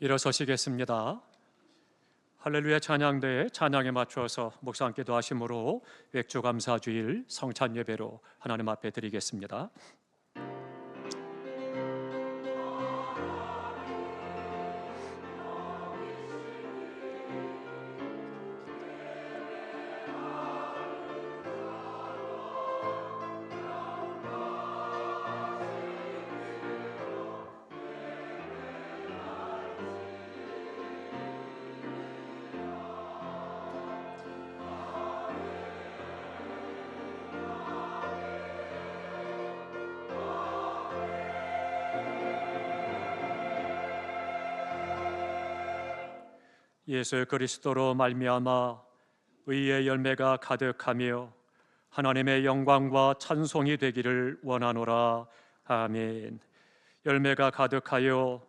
일어서시겠습니다. 할렐루야 찬양대의 찬양에 맞추어서 목사 함께 도하심으로 맥주감사주일 성찬 예배로 하나님 앞에 드리겠습니다. 예수 그리스도로 말미암아 의의 열매가 가득하며 하나님의 영광과 찬송이 되기를 원하노라. 아멘. 열매가 가득하여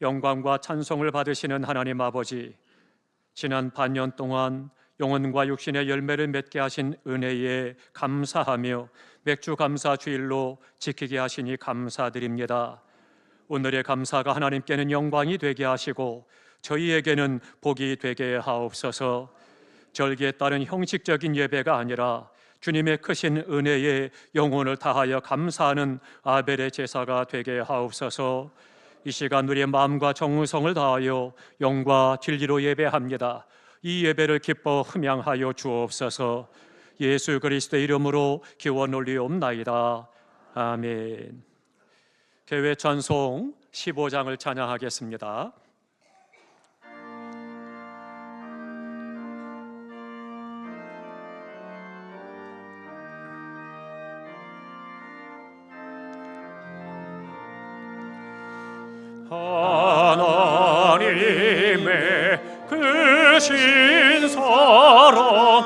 영광과 찬송을 받으시는 하나님 아버지, 지난 반년 동안 영혼과 육신의 열매를 맺게 하신 은혜에 감사하며 맥주 감사 주일로 지키게 하시니 감사드립니다. 오늘의 감사가 하나님께는 영광이 되게 하시고 저희에게는 복이 되게 하옵소서. 절기에 따른 형식적인 예배가 아니라 주님의 크신 은혜에 영혼을 다하여 감사하는 아벨의 제사가 되게 하옵소서. 이 시간 우리의 마음과 정성을 다하여 영과 진리로 예배합니다. 이 예배를 기뻐 흠양하여 주옵소서. 예수 그리스도의 이름으로 기원 올리옵나이다. 아멘. 개회 찬송 15장을 찬양하겠습니다. 하나님의 크신 사랑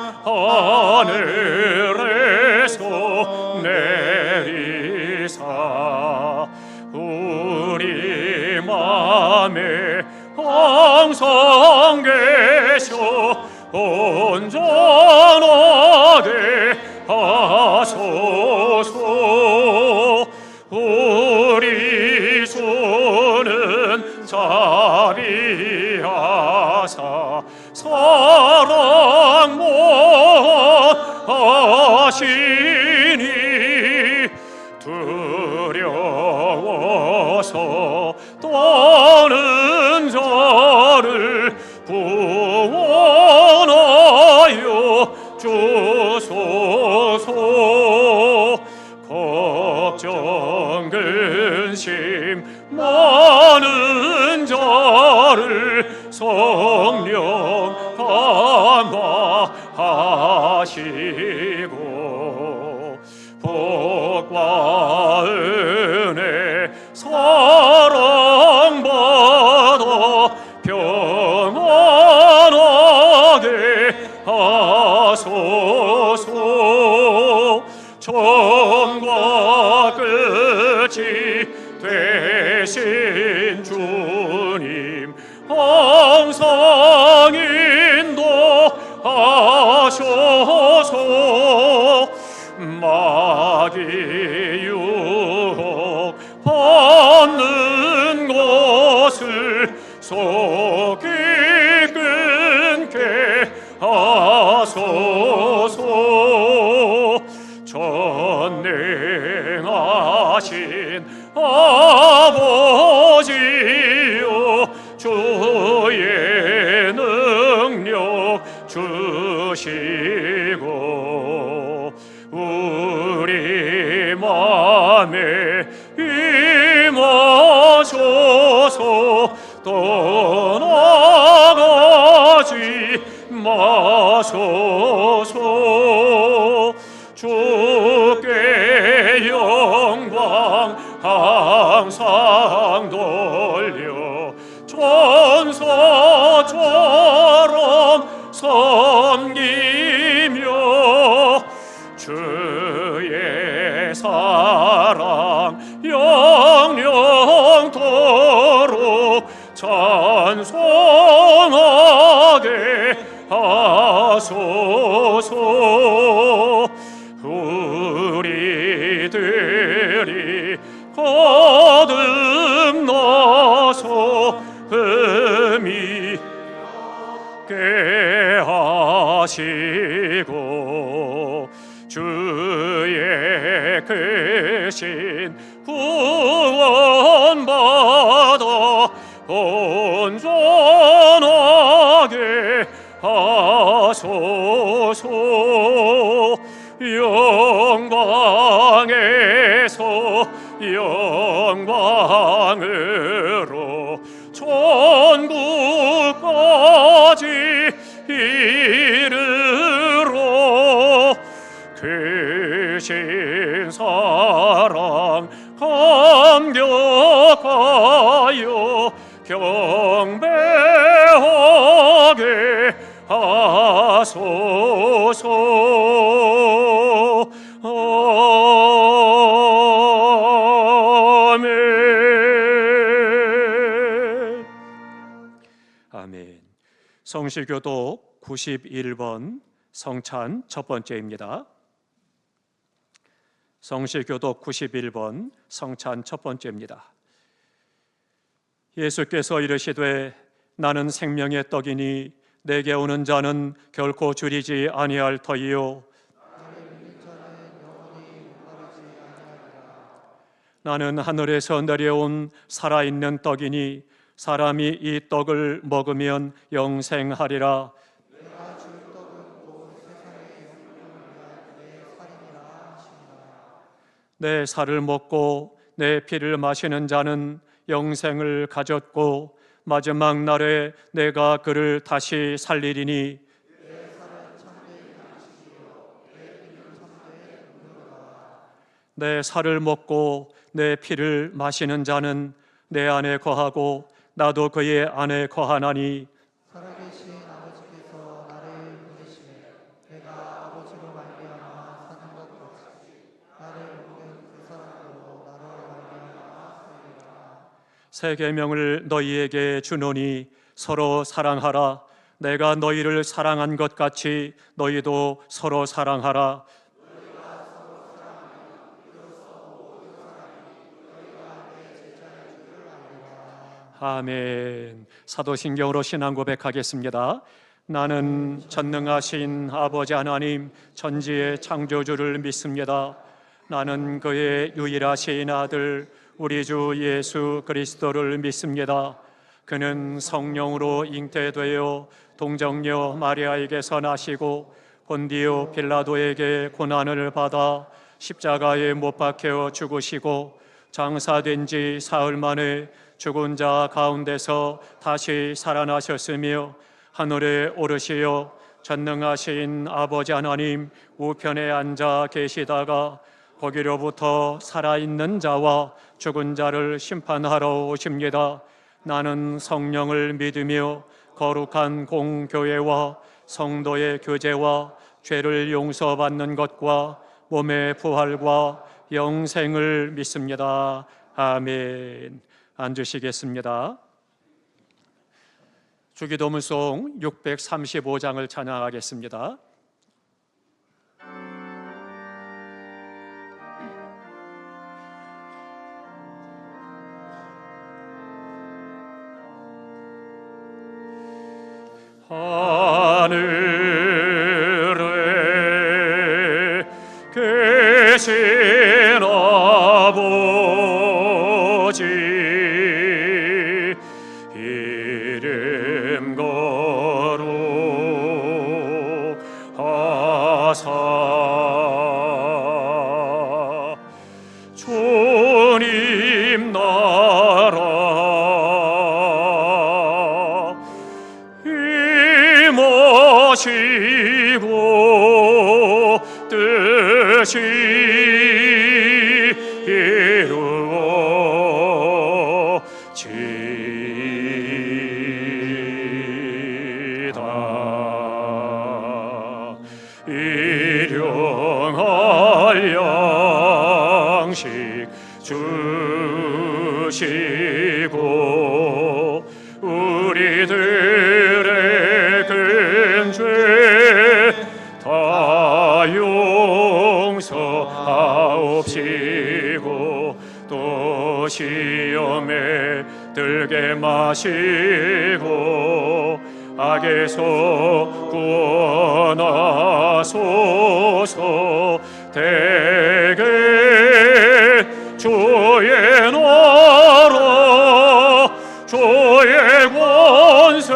하늘에서 내리사 우리 맘에 항상 계셔 온전하게 하소서. 우리 주는 자비하사 사랑 모하시니 두려워서 떠는 자를 구원하여 주소서. 걱정 근심 많은 자를 성령 감화하시고 복과 은혜 사랑받아 평안하게 하소서. 처음과 끝이 되신 주님 항상 인도하셔서 마귀 유혹 받는 것을 속히 끊게 하소서. 전능하신 아버지여 주의 능력 주시고 우리 맘에 임하셔서 떠나가지 마소서. 주께 영광 항상 돌려 천사처럼 섬기며 주의 사랑 영영토록 찬송하게 하소서. 우리들이 거듭나서 하시고 주의 크신 구원받아 온전하게 하소서. 영광에서 영광으로 천국까지 이르러 크신 사랑 감격하여 경배하게 하소서. 아멘. 아멘. 성실교독 91번 성찬 첫 번째입니다. 성실교독 91번 성찬 첫 번째입니다. 예수께서 이르시되 나는 생명의 떡이니 내게 오는 자는 결코 줄이지 아니할 터이요 나는 하늘에서 내려온 살아있는 떡이니 사람이 이 떡을 먹으면 영생하리라. 내 살을 먹고 내 피를 마시는 자는 영생을 가졌고 마지막 날에 내가 그를 다시 살리리니 내 살을 먹고 내 피를 마시는 자는 내 안에 거하고 나도 그의 안에 거하나니 살아계신 아버지께서 나를 보내시매 내가 아버지로 말미암아 사는 것 같이 나를 먹는 그 사람으로 나로 말미암아 살리라. 새 계명을 너희에게 주노니 서로 사랑하라. 내가 너희를 사랑한 것 같이 너희도 서로 사랑하라. 아멘. 사도신경으로 신앙 고백하겠습니다. 나는 전능하신 아버지 하나님 천지의 창조주를 믿습니다. 나는 그의 유일하신 아들 우리 주 예수 그리스도를 믿습니다. 그는 성령으로 잉태되어 동정녀 마리아에게서 나시고 본디오 빌라도에게 고난을 받아 십자가에 못 박혀 죽으시고 장사된 지 사흘 만에 죽은 자 가운데서 다시 살아나셨으며 하늘에 오르시어 전능하신 아버지 하나님 우편에 앉아 계시다가 거기로부터 살아있는 자와 죽은 자를 심판하러 오십니다. 나는 성령을 믿으며 거룩한 공교회와 성도의 교제와 죄를 용서받는 것과 몸의 부활과 영생을 믿습니다. 아멘. 앉으시겠습니다. 주기도문송 635장을 찬양하겠습니다. 하늘에 계신 아버지 이름 거룩하사 주님 나라 임하시고 뜻이 이루어지다. 일용할 양식 주시고 우리들의 근죄 다 용서하옵시고 또 시험에 들게 마시고 악에서 구원하소서. 대개 주의 나라 주의 권세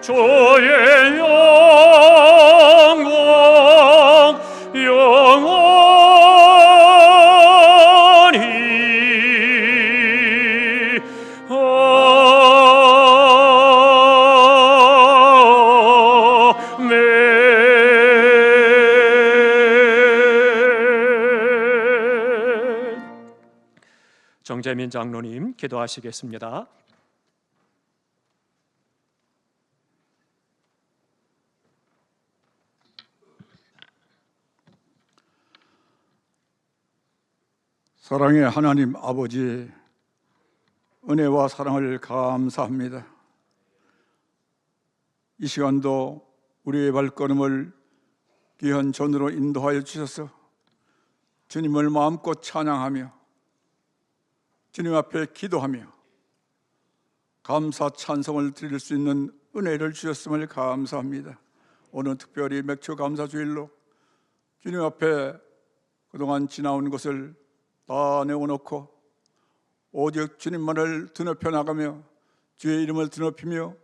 주의 영광 영원히 아멘. 정재민 장로님 기도하시겠습니다. 사랑의 하나님 아버지, 은혜와 사랑을 감사합니다. 이 시간도 우리의 발걸음을 귀한 전으로 인도하여 주셔서 주님을 마음껏 찬양하며 주님 앞에 기도하며 감사 찬송을 드릴 수 있는 은혜를 주셨음을 감사합니다. 오늘 특별히 맥주 감사주일로 주님 앞에 그동안 지나온 것을 다 내어놓고 오직 주님만을 드높여 나가며 주의 이름을 드높이며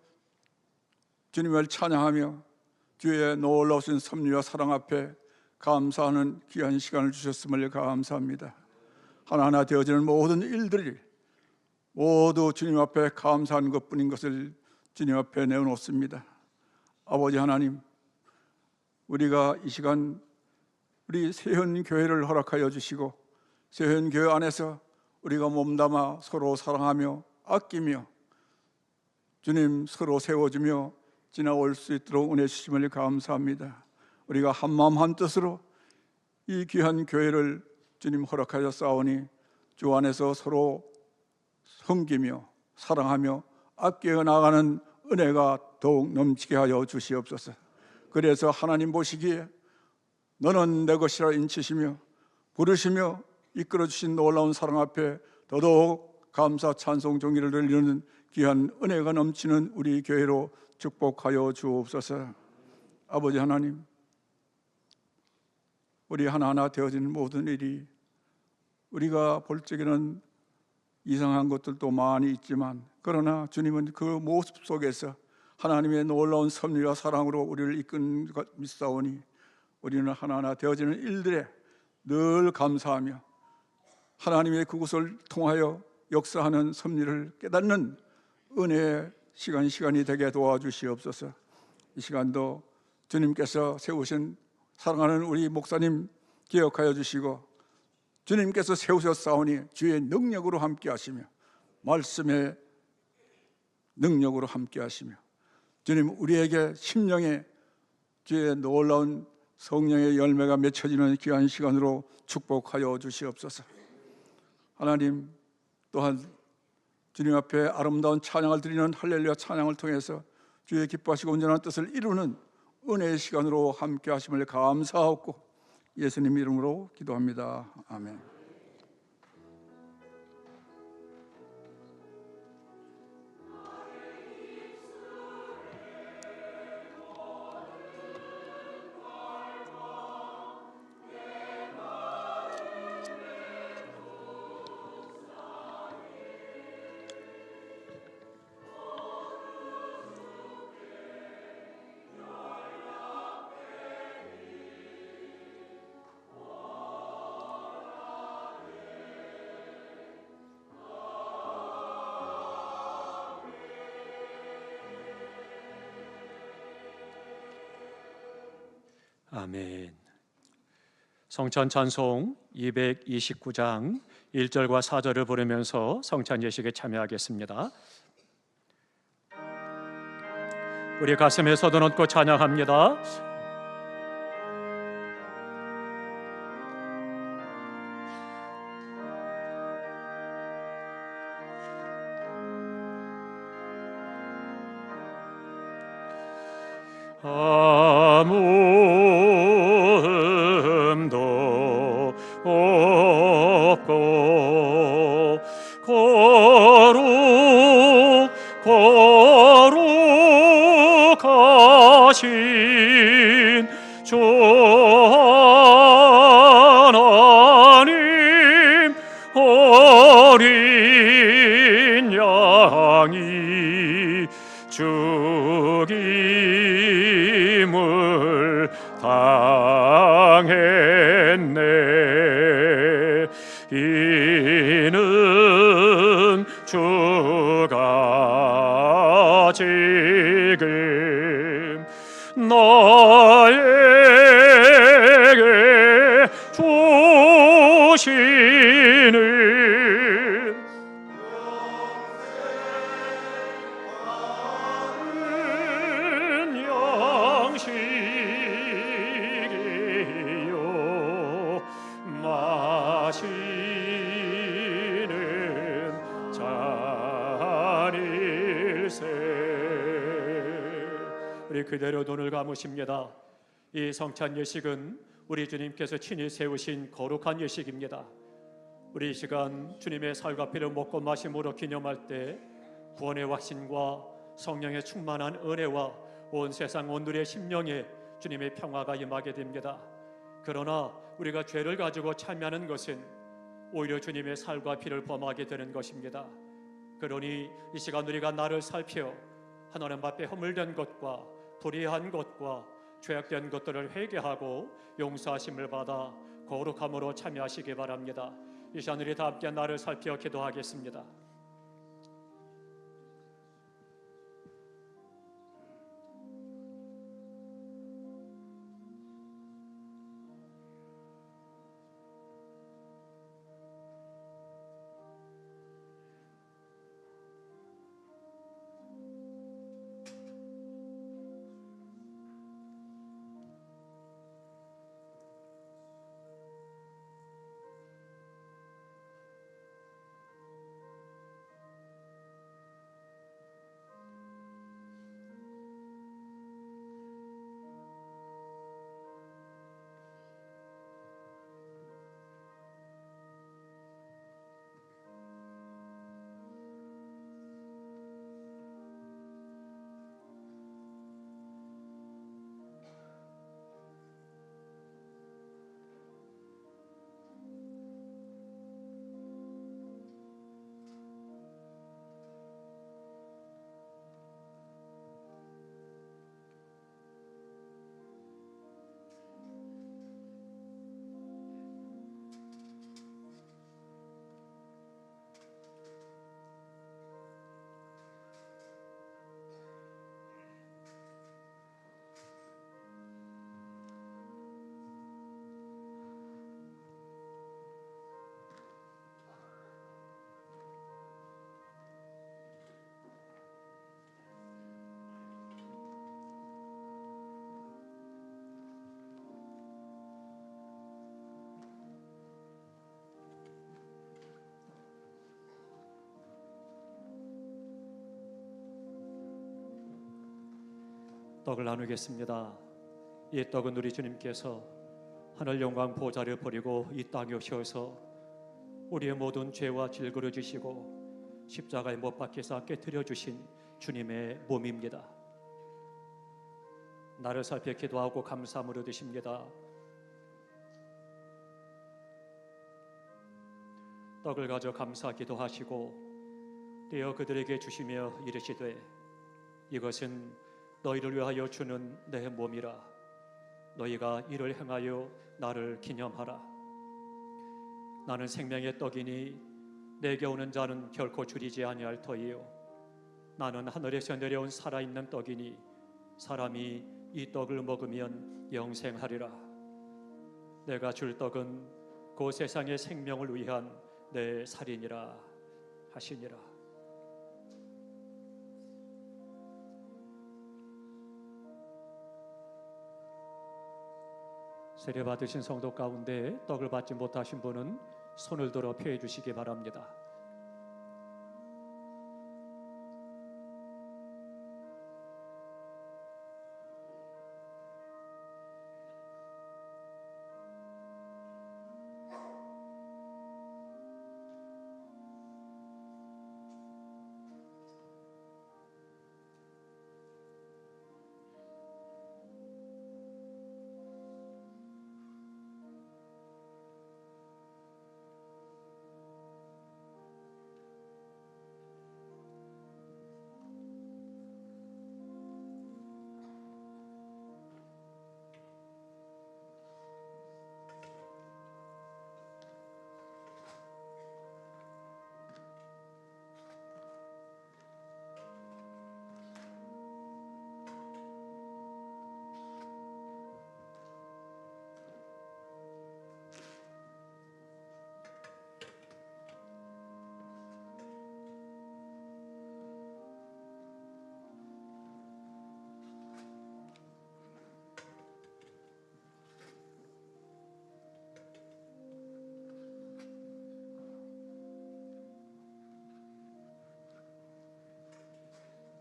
주님을 찬양하며 주의 놀라우신 섭리와 사랑 앞에 감사하는 귀한 시간을 주셨음을 감사합니다. 하나하나 되어지는 모든 일들이 모두 주님 앞에 감사하는 것뿐인 것을 주님 앞에 내어놓습니다. 아버지 하나님, 우리가 이 시간 우리 세현교회를 허락하여 주시고 세현교회 안에서 우리가 몸담아 서로 사랑하며 아끼며 주님 서로 세워주며 지나올 수 있도록 은혜 주심을 감사합니다. 우리가 한마음 한뜻으로 이 귀한 교회를 주님 허락하여 싸우니 주 안에서 서로 섬기며 사랑하며 아껴 나가는 은혜가 더욱 넘치게 하여 주시옵소서. 그래서 하나님 보시기에 너는 내 것이라 인치시며 부르시며 이끌어 주신 놀라운 사랑 앞에 더더욱 감사 찬송 종기를 들리는 귀한 은혜가 넘치는 우리 교회로 축복하여 주옵소서. 아버지 하나님, 우리 하나하나 되어지는 모든 일이 우리가 볼 적에는 이상한 것들도 많이 있지만 그러나 주님은 그 모습 속에서 하나님의 놀라운 섭리와 사랑으로 우리를 이끈 것 믿사오니 우리는 하나하나 되어지는 일들에 늘 감사하며 하나님의 그곳을 통하여 역사하는 섭리를 깨닫는 은혜의 시간이 되게 도와주시옵소서. 이 시간도 주님께서 세우신 사랑하는 우리 목사님 기억하여 주시고 주님께서 세우셨사오니 주의 능력으로 함께 하시며 말씀의 능력으로 함께 하시며 주님 우리에게 심령에 주의 놀라운 성령의 열매가 맺혀지는 귀한 시간으로 축복하여 주시옵소서. 하나님 또한 주님 앞에 아름다운 찬양을 드리는 할렐루야 찬양을 통해서 주의 기뻐하시고 온전한 뜻을 이루는 은혜의 시간으로 함께 하심을 감사하고 예수님 이름으로 기도합니다. 아멘. 아멘. 성찬 찬송 229장 1절과 4절을 부르면서 성찬 예식에 참여하겠습니다. 우리 가슴에 서도 얹고 찬양합니다. 아무음도 없고 거룩 하신 주 하나님 어린 양이 죽임을 당했네. 이는 주가 지금 나에게 주시는 양식이요 마시는 잔일세. 우리 그대로 눈을 감으십니다. 이 성찬 예식은 우리 주님께서 친히 세우신 거룩한 예식입니다. 우리 이 시간 주님의 살과 피를 먹고 마심으로 기념할 때 구원의 확신과 성령의 충만한 은혜와 온 세상 온누리의 심령에 주님의 평화가 임하게 됩니다. 그러나 우리가 죄를 가지고 참여하는 것은 오히려 주님의 살과 피를 범하게 되는 것입니다. 그러니 이 시간 우리가 나를 살펴 하나님 앞에 허물된 것과 불의한 것과 죄악된 것들을 회개하고 용서하심을 받아 거룩함으로 참여하시기 바랍니다. 이 시간 우리 다 함께 나를 살펴 기도하겠습니다. 떡을 나누겠습니다. 이 떡은 우리 주님께서 하늘 영광 보좌를 버리고 이 땅에 오셔서 우리의 모든 죄와 질그려 주시고 십자가에 못 박혀서 깨뜨려 주신 주님의 몸입니다. 나를 살펴 기도하고 감사함으로 드십니다. 떡을 가져 감사 기도하시고 떼어 그들에게 주시며 이르시되 이것은 너희를 위하여 주는 내 몸이라. 너희가 이를 행하여 나를 기념하라. 나는 생명의 떡이니 내게 오는 자는 결코 줄이지 아니할 터이요 나는 하늘에서 내려온 살아있는 떡이니 사람이 이 떡을 먹으면 영생하리라. 내가 줄 떡은 그 세상의 생명을 위한 내 살이니라 하시니라. 세례 받으신 성도 가운데 떡을 받지 못하신 분은 손을 들어 펴해 주시기 바랍니다.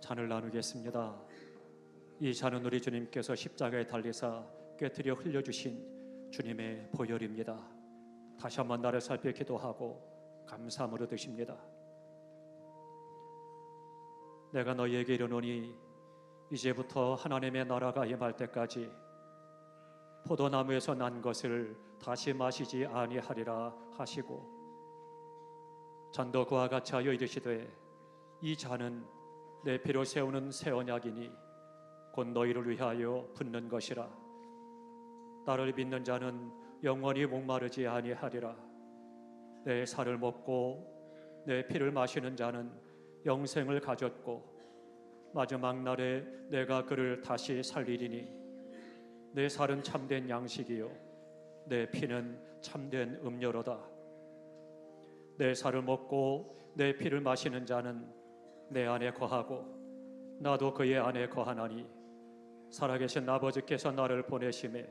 잔을 나누겠습니다. 이 잔은 우리 주님께서 십자가에 달리사 깨뜨려 흘려주신 주님의 보혈입니다. 다시 한번 나를 살펴 기도하고 감사함으로 드십니다. 내가 너희에게 이르노니 이제부터 하나님의 나라가 임할 때까지 포도나무에서 난 것을 다시 마시지 아니하리라 하시고, 잔도 그와 같이 하여 이르시되 이 잔은 내 피로 세우는 새 언약이니 곧 너희를 위하여 붓는 것이라. 나를 믿는 자는 영원히 목마르지 아니하리라. 내 살을 먹고 내 피를 마시는 자는 영생을 가졌고 마지막 날에 내가 그를 다시 살리리니 내 살은 참된 양식이요 내 피는 참된 음료로다. 내 살을 먹고 내 피를 마시는 자는 내 안에 거하고 나도 그의 안에 거하나니 살아계신 아버지께서 나를 보내심에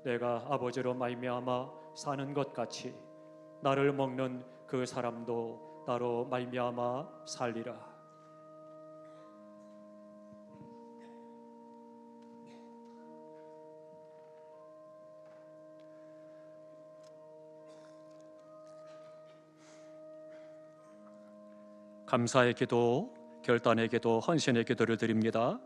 내가 아버지로 말미암아 사는 것 같이 나를 먹는 그 사람도 나로 말미암아 살리라. 감사의 기도, 결단의 기도, 헌신의 기도를 드립니다.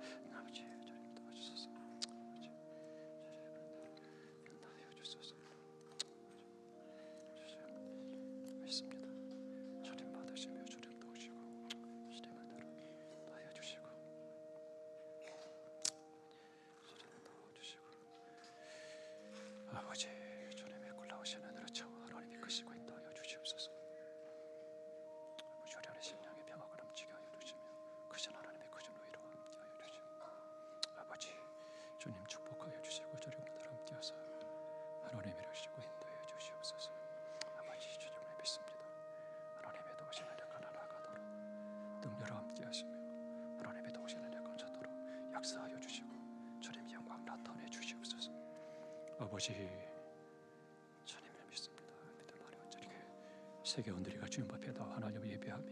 아버지, 주님의 놀라우신 하늘의 차원 하나님이 크시고 인도하여 주시옵소서. 아버지, 우리 안에 심령의 평화가 넘치게 하여 주시며 크신 하나님의 크신 의로 함께하여 주시고, 아버지, 주님 축복하여 주시고 저리 모두 함께하사 하나님이 이루시고 인도하여 주시옵소서. 아버지, 주님을 믿습니다. 하나님의 도우신 은혜가 나아가도록 능력으로 함께하시며 하나님의 도우신 은혜가 찾도록 역사하여 주시고 주님 영광 나타내 주시옵소서. 아버지, 주님을 믿습니다. 믿음 안에 온전하게 세계 온들이가 주님 앞에 나와 하나님을 예배하며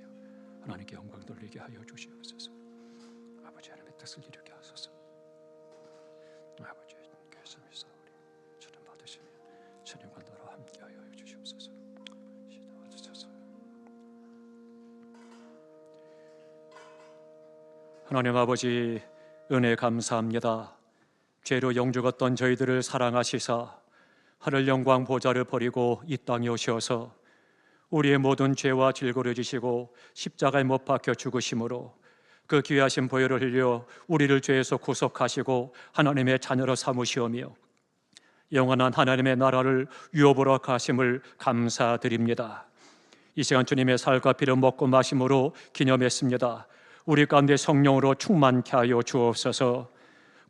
하나님께 영광 돌리게 하여 주시옵소서. 아버지, 하나님의 뜻을 이루게 하소서. 아버지, 교회에서 우리 주님 받으시며 주님과 너로 함께하여 주시옵소서. 시도하소서. 하나님 아버지, 은혜 감사합니다. 죄로 영죽었던 저희들을 사랑하시사 하늘 영광 보좌를 버리고 이 땅에 오셔서 우리의 모든 죄와 질고를 지시고 십자가에 못 박혀 죽으심으로 그 귀하신 보혈을 흘려 우리를 죄에서 구속하시고 하나님의 자녀로 삼으시오며 영원한 하나님의 나라를 유업으로 가심을 감사드립니다. 이 시간 주님의 살과 피를 먹고 마심으로 기념했습니다. 우리 가운데 성령으로 충만케 하여 주옵소서.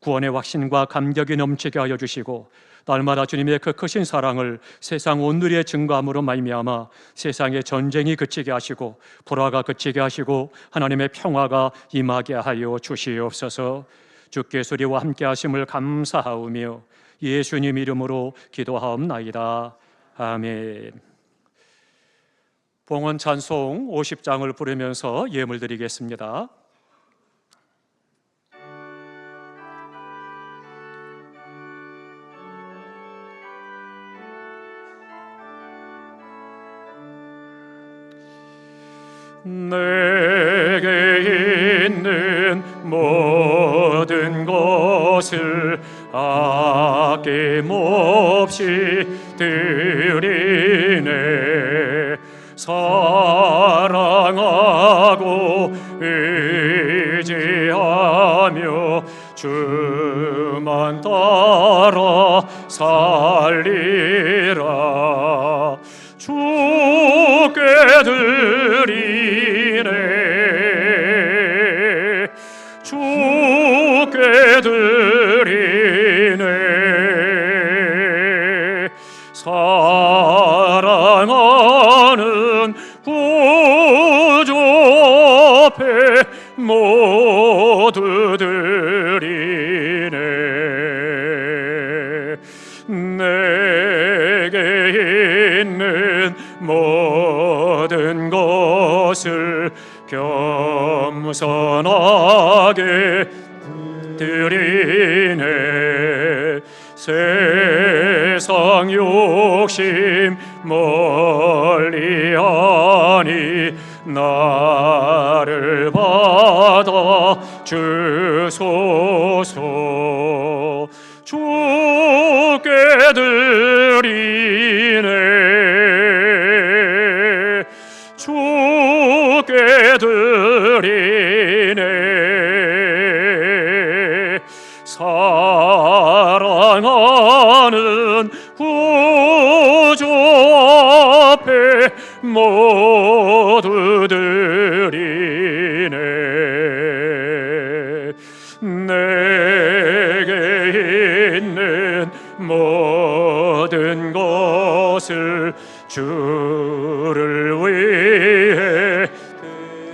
구원의 확신과 감격이 넘치게 하여 주시고 날마다 주님의 그 크신 사랑을 세상 온누리에 증거함으로 말미암아 세상의 전쟁이 그치게 하시고 불화가 그치게 하시고 하나님의 평화가 임하게 하여 주시옵소서. 주께 소리와 함께 하심을 감사하오며 예수님 이름으로 기도하옵나이다. 아멘. 봉헌 찬송 50장을 부르면서 예물 드리겠습니다. 내게 있는 모든 것을 아낌없이 드리네. 사랑하고 의지하며 주만 따라 살리라. 주께 드리네. 주께 드리네. 사랑하는 구주 앞에 모두 드리네. 내게 있는 모든 것을 겸 겸손하게 드리네. 세상 욕심 멀리하니 나를 받아 주소서. 주께 드리네. 주께 드리네. 사랑하는 구주 앞에 모두 드리네. 내게 있는 모든 것을 주를 위해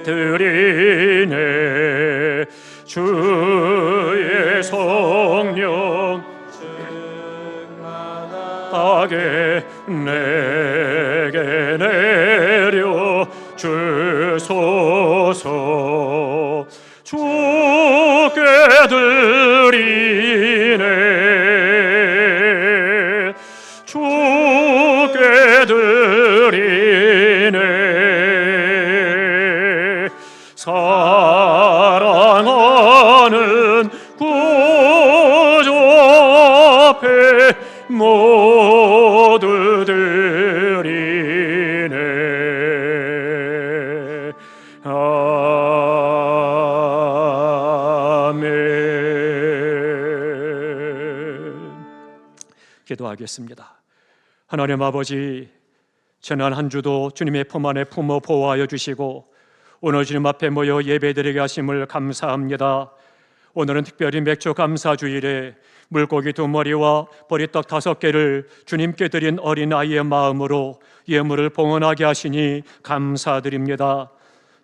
드리네. 주의 성령 하게 내게 내려 주소서. 주께 드리네. 주께 드리네. 사랑하는 구주 앞에 모두 드리네. 아멘. 기도하겠습니다. 하나님 아버지, 지난 한 주도 주님의 품 안에 품어 보호하여 주시고 오늘 주님 앞에 모여 예배드리게 하심을 감사합니다. 오늘은 특별히 맥주 감사주일에 물고기 2마리와 보리떡 5개를 주님께 드린 어린아이의 마음으로 예물을 봉헌하게 하시니 감사드립니다.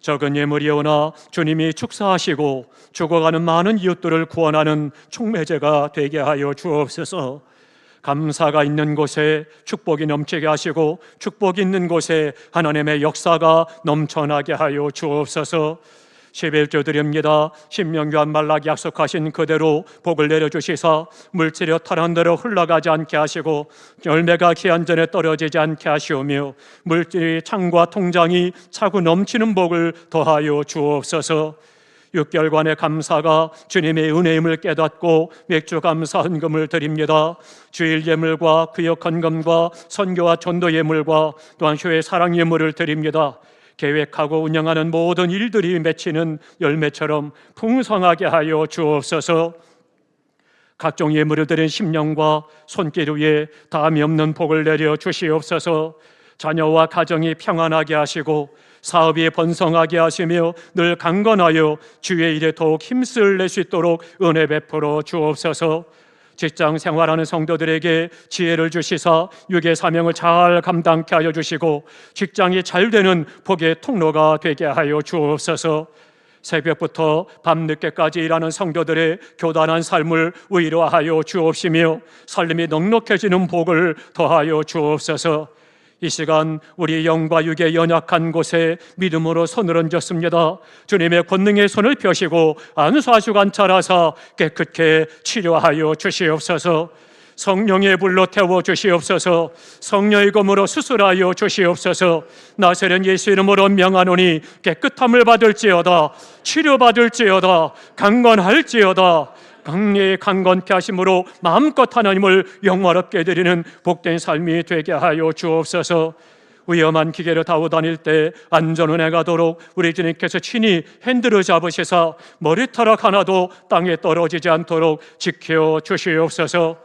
적은 예물이오나 주님이 축사하시고 죽어가는 많은 이웃들을 구원하는 촉매제가 되게 하여 주옵소서. 감사가 있는 곳에 축복이 넘치게 하시고 축복이 있는 곳에 하나님의 역사가 넘쳐나게 하여 주옵소서. 11조 드립니다. 신명기와 말라기 약속하신 그대로 복을 내려주시사 물질이 타는 대로 흘러가지 않게 하시고 열매가 기한 전에 떨어지지 않게 하시오며 물질이 창과 통장이 차고 넘치는 복을 더하여 주옵소서. 6개월간의 감사가 주님의 은혜임을 깨닫고 맥주 감사 헌금을 드립니다. 주일 예물과 구역 헌금과 선교와 전도 예물과 또한 교회 사랑 예물을 드립니다. 계획하고 운영하는 모든 일들이 맺히는 열매처럼 풍성하게 하여 주옵소서. 각종 예물을 드린 심령과 손길 위에 다함이 없는 복을 내려 주시옵소서. 자녀와 가정이 평안하게 하시고 사업이 번성하게 하시며 늘 강건하여 주의 일에 더욱 힘쓸 낼 수 있도록 은혜 베풀어 주옵소서. 직장 생활하는 성도들에게 지혜를 주시사 육의 사명을 잘 감당케 하여 주시고 직장이 잘 되는 복의 통로가 되게 하여 주옵소서. 새벽부터 밤늦게까지 일하는 성도들의 교단한 삶을 위로하여 주옵시며 살림이 넉넉해지는 복을 더하여 주옵소서. 이 시간 우리 영과 육의 연약한 곳에 믿음으로 손을 얹었습니다. 주님의 권능의 손을 펴시고 안수하시고 관찰하사 깨끗게 치료하여 주시옵소서. 성령의 불로 태워 주시옵소서. 성령의 검으로 수술하여 주시옵소서. 나사렛 예수 이름으로 명하노니 깨끗함을 받을지어다, 치료받을지어다, 강건할지어다. 강리의 강건케 하심으로 마음껏 하나님을 영화롭게 드리는 복된 삶이 되게 하여 주옵소서. 위험한 기계를 타고 다닐 때 안전운행 가도록 우리 주님께서 친히 핸들을 잡으시사 머리털락 하나도 땅에 떨어지지 않도록 지켜 주시옵소서.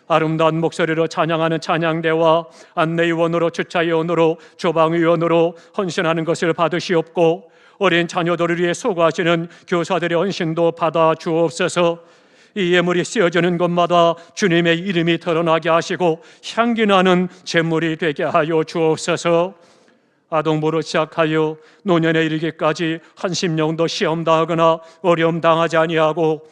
아름다운 목소리로 찬양하는 찬양대와 안내위원으로 주차위원으로 조방위원으로 헌신하는 것을 받으시옵고 어린 자녀들을 위해 수고하시는 교사들의 헌신도 받아 주옵소서. 이 예물이 쓰여지는 곳마다 주님의 이름이 드러나게 하시고 향기 나는 제물이 되게 하여 주옵소서. 아동부로 시작하여 노년에 이르기까지 한 심령도 시험 당하거나 어려움 당하지 아니하고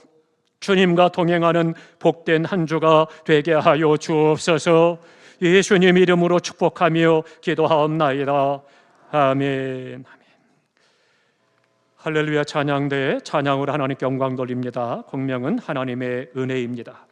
주님과 동행하는 복된 한 주가 되게 하여 주옵소서. 예수님 이름으로 축복하며 기도하옵나이다. 아멘. 할렐루야 찬양대에 찬양으로 하나님께 영광 돌립니다. 공명은 하나님의 은혜입니다.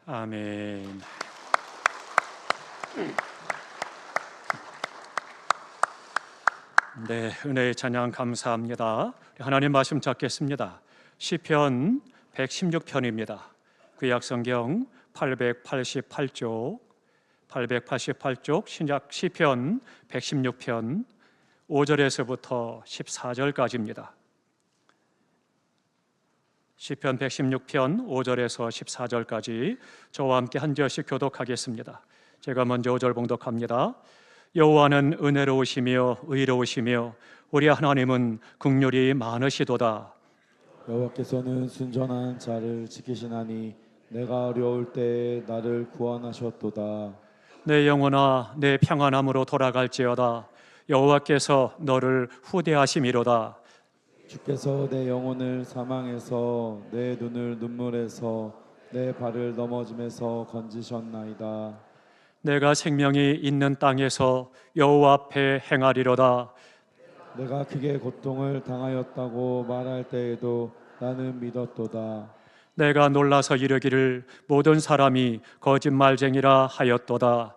아멘. 네, 은혜의 찬양 감사합니다. 하나님 말씀 찾겠습니다. 시편 116편입니다. 구약성경 888쪽 신약 시편 116편 5절에서부터 14절까지입니다. 시편 116편 5절에서 14절까지 저와 함께 한 절씩 교독하겠습니다. 제가 먼저 5절 봉독합니다. 여호와는 은혜로우시며 의로우시며 우리 하나님은 긍휼이 많으시도다. 여호와께서는 순전한 자를 지키시나니 내가 어려울 때에 나를 구원하셨도다. 내 영혼아 내 평안함으로 돌아갈지어다. 여호와께서 너를 후대하심이로다. 주께서 내 영혼을 사망에서 내 눈을 눈물에서 내 발을 넘어짐에서 건지셨나이다. 내가 생명이 있는 땅에서 여호와 앞에 행하리로다. 내가 크게 고통을 당하였다고 말할 때에도 나는 믿었도다. 내가 놀라서 이르기를 모든 사람이 거짓말쟁이라 하였도다.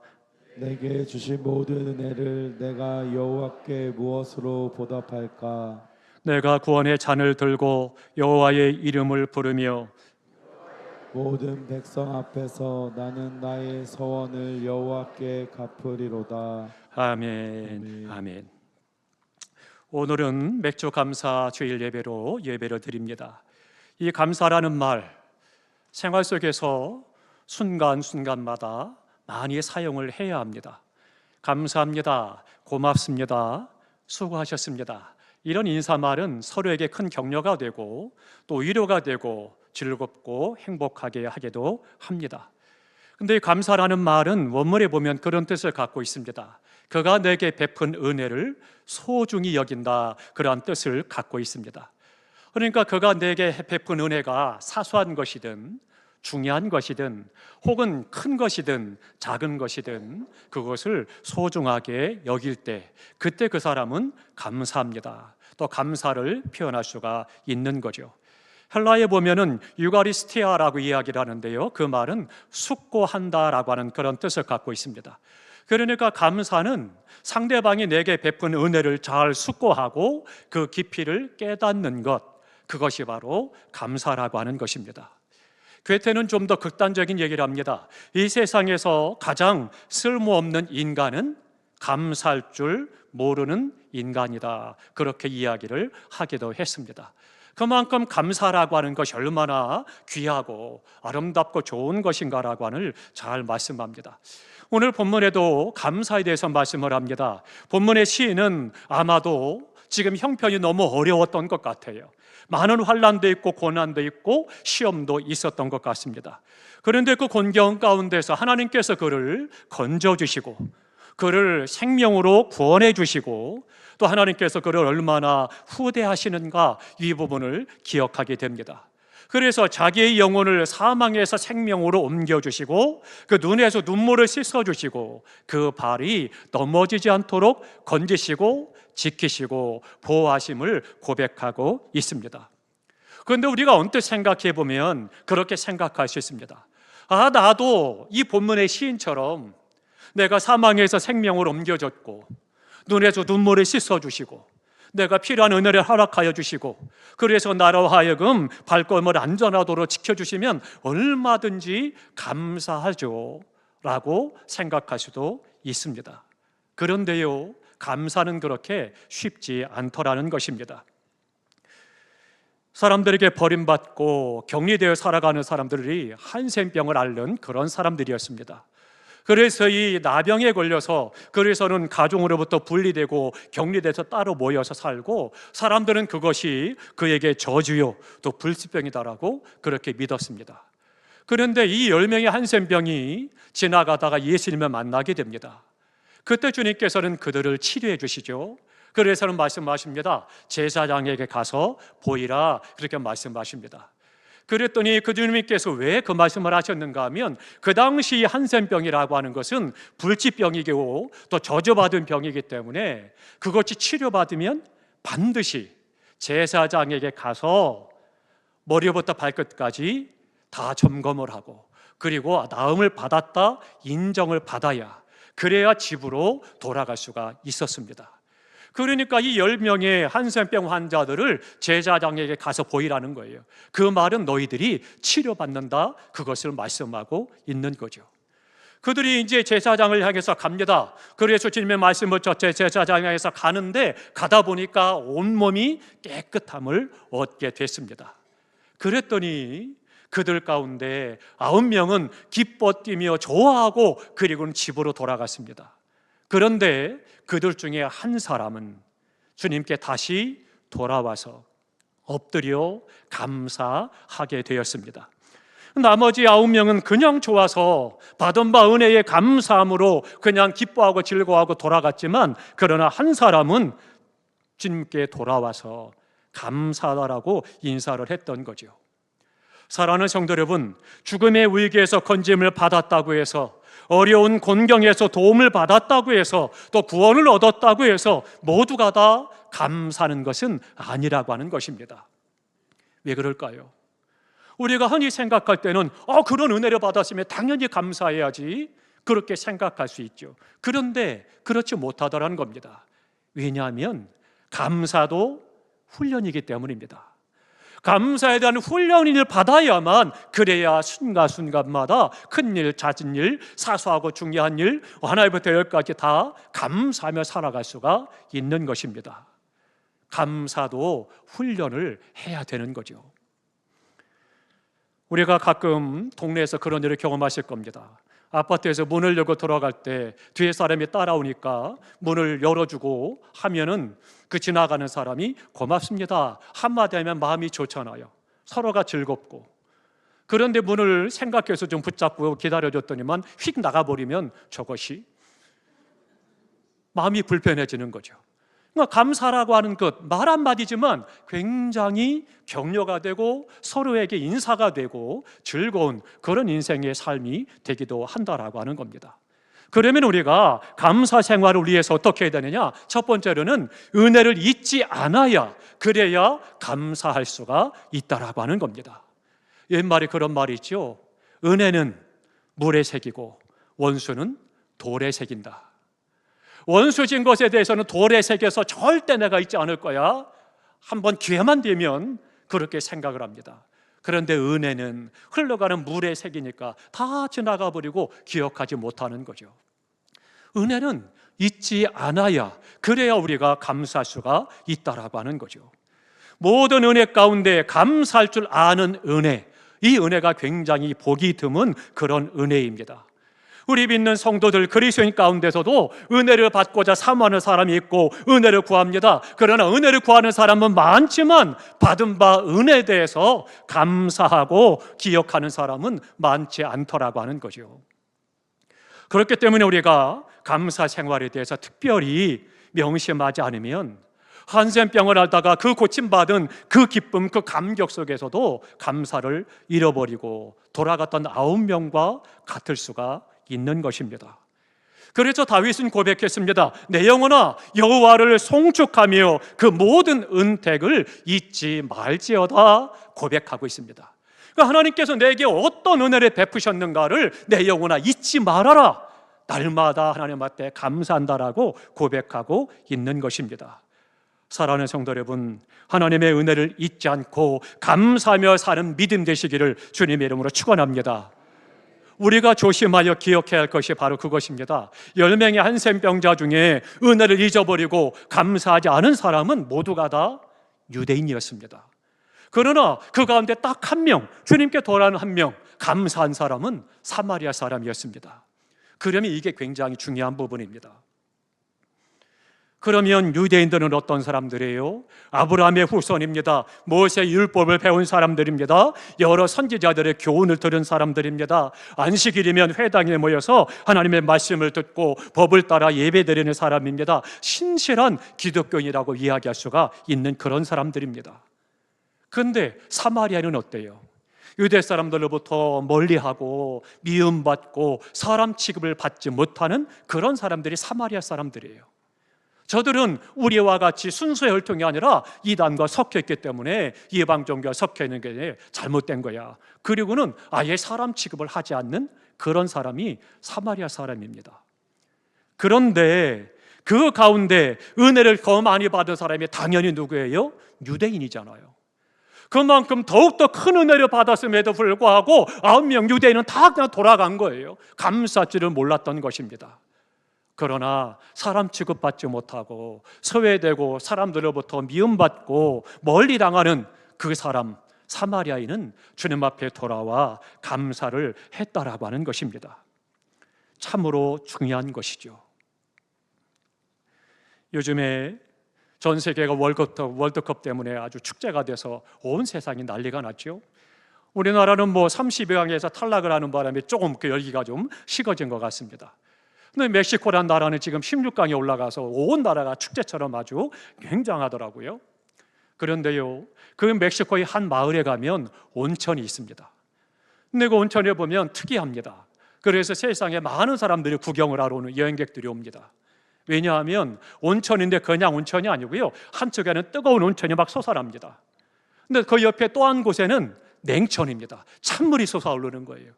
내게 주신 모든 은혜를 내가 여호와께 무엇으로 보답할까? 내가 구원의 잔을 들고 여호와의 이름을 부르며 모든 백성 앞에서 나는 나의 서원을 여호와께 갚으리로다. 아멘. 아멘. 오늘은 맥주 감사 주일 예배로 예배를 드립니다. 이 감사라는 말 생활 속에서 순간순간마다 많이 사용을 해야 합니다. 감사합니다. 고맙습니다. 수고하셨습니다. 이런 인사말은 서로에게 큰 격려가 되고 또 위로가 되고 즐겁고 행복하게 하기도 합니다. 근데 감사라는 말은 원문에 보면 그런 뜻을 갖고 있습니다. 그가 내게 베푼 은혜를 소중히 여긴다, 그러한 뜻을 갖고 있습니다. 그러니까 그가 내게 베푼 은혜가 사소한 것이든 중요한 것이든 혹은 큰 것이든 작은 것이든 그것을 소중하게 여길 때 그때 그 사람은 감사합니다. 또 감사를 표현할 수가 있는 거죠. 헬라에 보면은 유가리스티아라고 이야기를 하는데요, 그 말은 숙고한다라고 하는 그런 뜻을 갖고 있습니다. 그러니까 감사는 상대방이 내게 베푼 은혜를 잘 숙고하고 그 깊이를 깨닫는 것, 그것이 바로 감사라고 하는 것입니다. 괴테는 좀 더 극단적인 얘기를 합니다. 이 세상에서 가장 쓸모없는 인간은 감사할 줄 모르는 인간이다, 그렇게 이야기를 하기도 했습니다. 그만큼 감사라고 하는 것이 얼마나 귀하고 아름답고 좋은 것인가라고 하는 잘 말씀합니다. 오늘 본문에도 감사에 대해서 말씀을 합니다. 본문의 시인은 아마도 지금 형편이 너무 어려웠던 것 같아요. 많은 환난도 있고 고난도 있고 시험도 있었던 것 같습니다. 그런데 그 곤경 가운데서 하나님께서 그를 건져주시고 그를 생명으로 구원해 주시고 또 하나님께서 그를 얼마나 후대하시는가, 이 부분을 기억하게 됩니다. 그래서 자기의 영혼을 사망에서 생명으로 옮겨주시고 그 눈에서 눈물을 씻어주시고 그 발이 넘어지지 않도록 건지시고 지키시고 보호하심을 고백하고 있습니다. 그런데 우리가 언뜻 생각해 보면 그렇게 생각할 수 있습니다. 아, 나도 이 본문의 시인처럼 내가 사망에서 생명을 옮겨줬고 눈에서 눈물을 씻어주시고 내가 필요한 은혜를 허락하여 주시고 그래서 나로 하여금 발걸음을 안전하도록 지켜주시면 얼마든지 감사하죠 라고 생각할 수도 있습니다. 그런데요, 감사는 그렇게 쉽지 않더라는 것입니다. 사람들에게 버림받고 격리되어 살아가는 사람들이 한센병을 앓는 그런 사람들이었습니다. 그래서 이 나병에 걸려서 그래서는 가족으로부터 분리되고 격리돼서 따로 모여서 살고 사람들은 그것이 그에게 저주요 또 불치병이다라고 그렇게 믿었습니다. 그런데 이 10명의 한센병이 지나가다가 예수님을 만나게 됩니다. 그때 주님께서는 그들을 치료해 주시죠. 그래서는 말씀하십니다. 제사장에게 가서 보이라, 그렇게 말씀하십니다. 그랬더니 그 주님께서 왜 그 말씀을 하셨는가 하면 그 당시 한센병이라고 하는 것은 불치병이고 또 저주받은 병이기 때문에 그것이 치료받으면 반드시 제사장에게 가서 머리부터 발끝까지 다 점검을 하고 그리고 나음을 받았다, 인정을 받아야, 그래야 집으로 돌아갈 수가 있었습니다. 그러니까 이 10명의 한센병 환자들을 제사장에게 가서 보이라는 거예요. 그 말은 너희들이 치료받는다, 그것을 말씀하고 있는 거죠. 그들이 이제 제사장을 향해서 갑니다. 그래서 주님의 말씀을 쫓아 제사장을 향해서 가는데, 가다 보니까 온몸이 깨끗함을 얻게 됐습니다. 그랬더니 그들 가운데 9명은 기뻐 뛰며 좋아하고 그리고는 집으로 돌아갔습니다. 그런데 그들 중에 한 사람은 주님께 다시 돌아와서 엎드려 감사하게 되었습니다. 나머지 9명은 그냥 좋아서 받은 바 은혜에 감사함으로 그냥 기뻐하고 즐거워하고 돌아갔지만, 그러나 한 사람은 주님께 돌아와서 감사하다라고 인사를 했던 거죠. 사랑하는 성도 여러분, 죽음의 위기에서 건짐을 받았다고 해서, 어려운 곤경에서 도움을 받았다고 해서, 또 구원을 얻었다고 해서 모두가 다 감사하는 것은 아니라고 하는 것입니다. 왜 그럴까요? 우리가 흔히 생각할 때는 그런 은혜를 받았으면 당연히 감사해야지, 그렇게 생각할 수 있죠. 그런데 그렇지 못하더라는 겁니다. 왜냐하면 감사도 훈련이기 때문입니다. 감사에 대한 훈련을 받아야만, 그래야 순간순간마다 큰일, 잦은 일, 사소하고 중요한 일, 하나부터 열까지 다 감사하며 살아갈 수가 있는 것입니다. 감사도 훈련을 해야 되는 거죠. 우리가 가끔 동네에서 그런 일을 경험하실 겁니다. 아파트에서 문을 열고 들어갈 때 뒤에 사람이 따라오니까 문을 열어주고 하면은 그 지나가는 사람이 고맙습니다 한마디 하면 마음이 좋잖아요. 서로가 즐겁고. 그런데 문을 생각해서 좀 붙잡고 기다려줬더니만 휙 나가버리면 저것이 마음이 불편해지는 거죠. 그러니까 감사라고 하는 것, 말 한마디지만 굉장히 격려가 되고 서로에게 인사가 되고 즐거운 그런 인생의 삶이 되기도 한다라고 하는 겁니다. 그러면 우리가 감사 생활을 위해서 어떻게 해야 되느냐? 첫 번째로는 은혜를 잊지 않아야, 그래야 감사할 수가 있다라고 하는 겁니다. 옛말에 그런 말이 있죠. 은혜는 물에 새기고 원수는 돌에 새긴다. 원수 진 것에 대해서는 돌에 새겨서 절대 내가 잊지 않을 거야, 한번 기회만 되면 그렇게 생각을 합니다. 그런데 은혜는 흘러가는 물에 새기니까 다 지나가 버리고 기억하지 못하는 거죠. 은혜는 잊지 않아야, 그래야 우리가 감사할 수가 있다라고 하는 거죠. 모든 은혜 가운데 감사할 줄 아는 은혜, 이 은혜가 굉장히 복이 드문 그런 은혜입니다. 우리 믿는 성도들, 그리스도인 가운데서도 은혜를 받고자 사모하는 사람이 있고 은혜를 구합니다. 그러나 은혜를 구하는 사람은 많지만 받은 바 은혜에 대해서 감사하고 기억하는 사람은 많지 않더라고 하는 거죠. 그렇기 때문에 우리가 감사 생활에 대해서 특별히 명심하지 않으면 한센병을 앓다가 그 고침받은 그 기쁨, 그 감격 속에서도 감사를 잃어버리고 돌아갔던 9명과 같을 수가 있는 것입니다. 그래서 다윗은 고백했습니다. 내 영혼아 여호와를 송축하며 그 모든 은택을 잊지 말지어다 고백하고 있습니다. 그러니까 하나님께서 내게 어떤 은혜를 베푸셨는가를 내 영혼아 잊지 말아라, 날마다 하나님 앞에 감사한다라고 고백하고 있는 것입니다. 사랑하는 성도 여러분, 하나님의 은혜를 잊지 않고 감사하며 사는 믿음 되시기를 주님의 이름으로 축원합니다. 우리가 조심하여 기억해야 할 것이 바로 그것입니다. 10명의 한센병자 중에 은혜를 잊어버리고 감사하지 않은 사람은 모두가 다 유대인이었습니다. 그러나 그 가운데 딱 한 명, 주님께 돌아오는 한 명, 감사한 사람은 사마리아 사람이었습니다. 그러면 이게 굉장히 중요한 부분입니다. 그러면 유대인들은 어떤 사람들이에요? 아브라함의 후손입니다. 모세의 율법을 배운 사람들입니다. 여러 선지자들의 교훈을 들은 사람들입니다. 안식일이면 회당에 모여서 하나님의 말씀을 듣고 법을 따라 예배드리는 사람입니다. 신실한 기독교인이라고 이야기할 수가 있는 그런 사람들입니다. 그런데 사마리아는 어때요? 유대 사람들로부터 멀리하고 미움받고 사람 취급을 받지 못하는 그런 사람들이 사마리아 사람들이에요. 저들은 우리와 같이 순수의 혈통이 아니라 이단과 섞여 있기 때문에 이방 종교와 섞여 있는 게 잘못된 거야. 그리고는 아예 사람 취급을 하지 않는 그런 사람이 사마리아 사람입니다. 그런데 그 가운데 은혜를 더 많이 받은 사람이 당연히 누구예요? 유대인이잖아요. 그만큼 더욱더 큰 은혜를 받았음에도 불구하고 9명 유대인은 다 그냥 돌아간 거예요. 감사할 줄을 몰랐던 것입니다. 그러나 사람 취급받지 못하고 소외되고 사람들로부터 미움받고 멀리 당하는 그 사람 사마리아인은 주님 앞에 돌아와 감사를 했다라고 하는 것입니다. 참으로 중요한 것이죠. 요즘에 전 세계가 월드컵 때문에 아주 축제가 돼서 온 세상이 난리가 났죠. 우리나라는 30강에서 탈락을 하는 바람에 조금 그 열기가 좀 식어진 것 같습니다. 근데 멕시코란 나라는 지금 16강에 올라가서 온 나라가 축제처럼 아주 굉장하더라고요. 그런데요, 그 멕시코의 한 마을에 가면 온천이 있습니다. 근데 그 온천에 보면 특이합니다. 그래서 세상에 많은 사람들이 구경을 하러 오는 여행객들이 옵니다. 왜냐하면 온천인데 그냥 온천이 아니고요, 한쪽에는 뜨거운 온천이 막 솟아납니다. 근데 그 옆에 또 한 곳에는 냉천입니다. 찬물이 솟아오르는 거예요.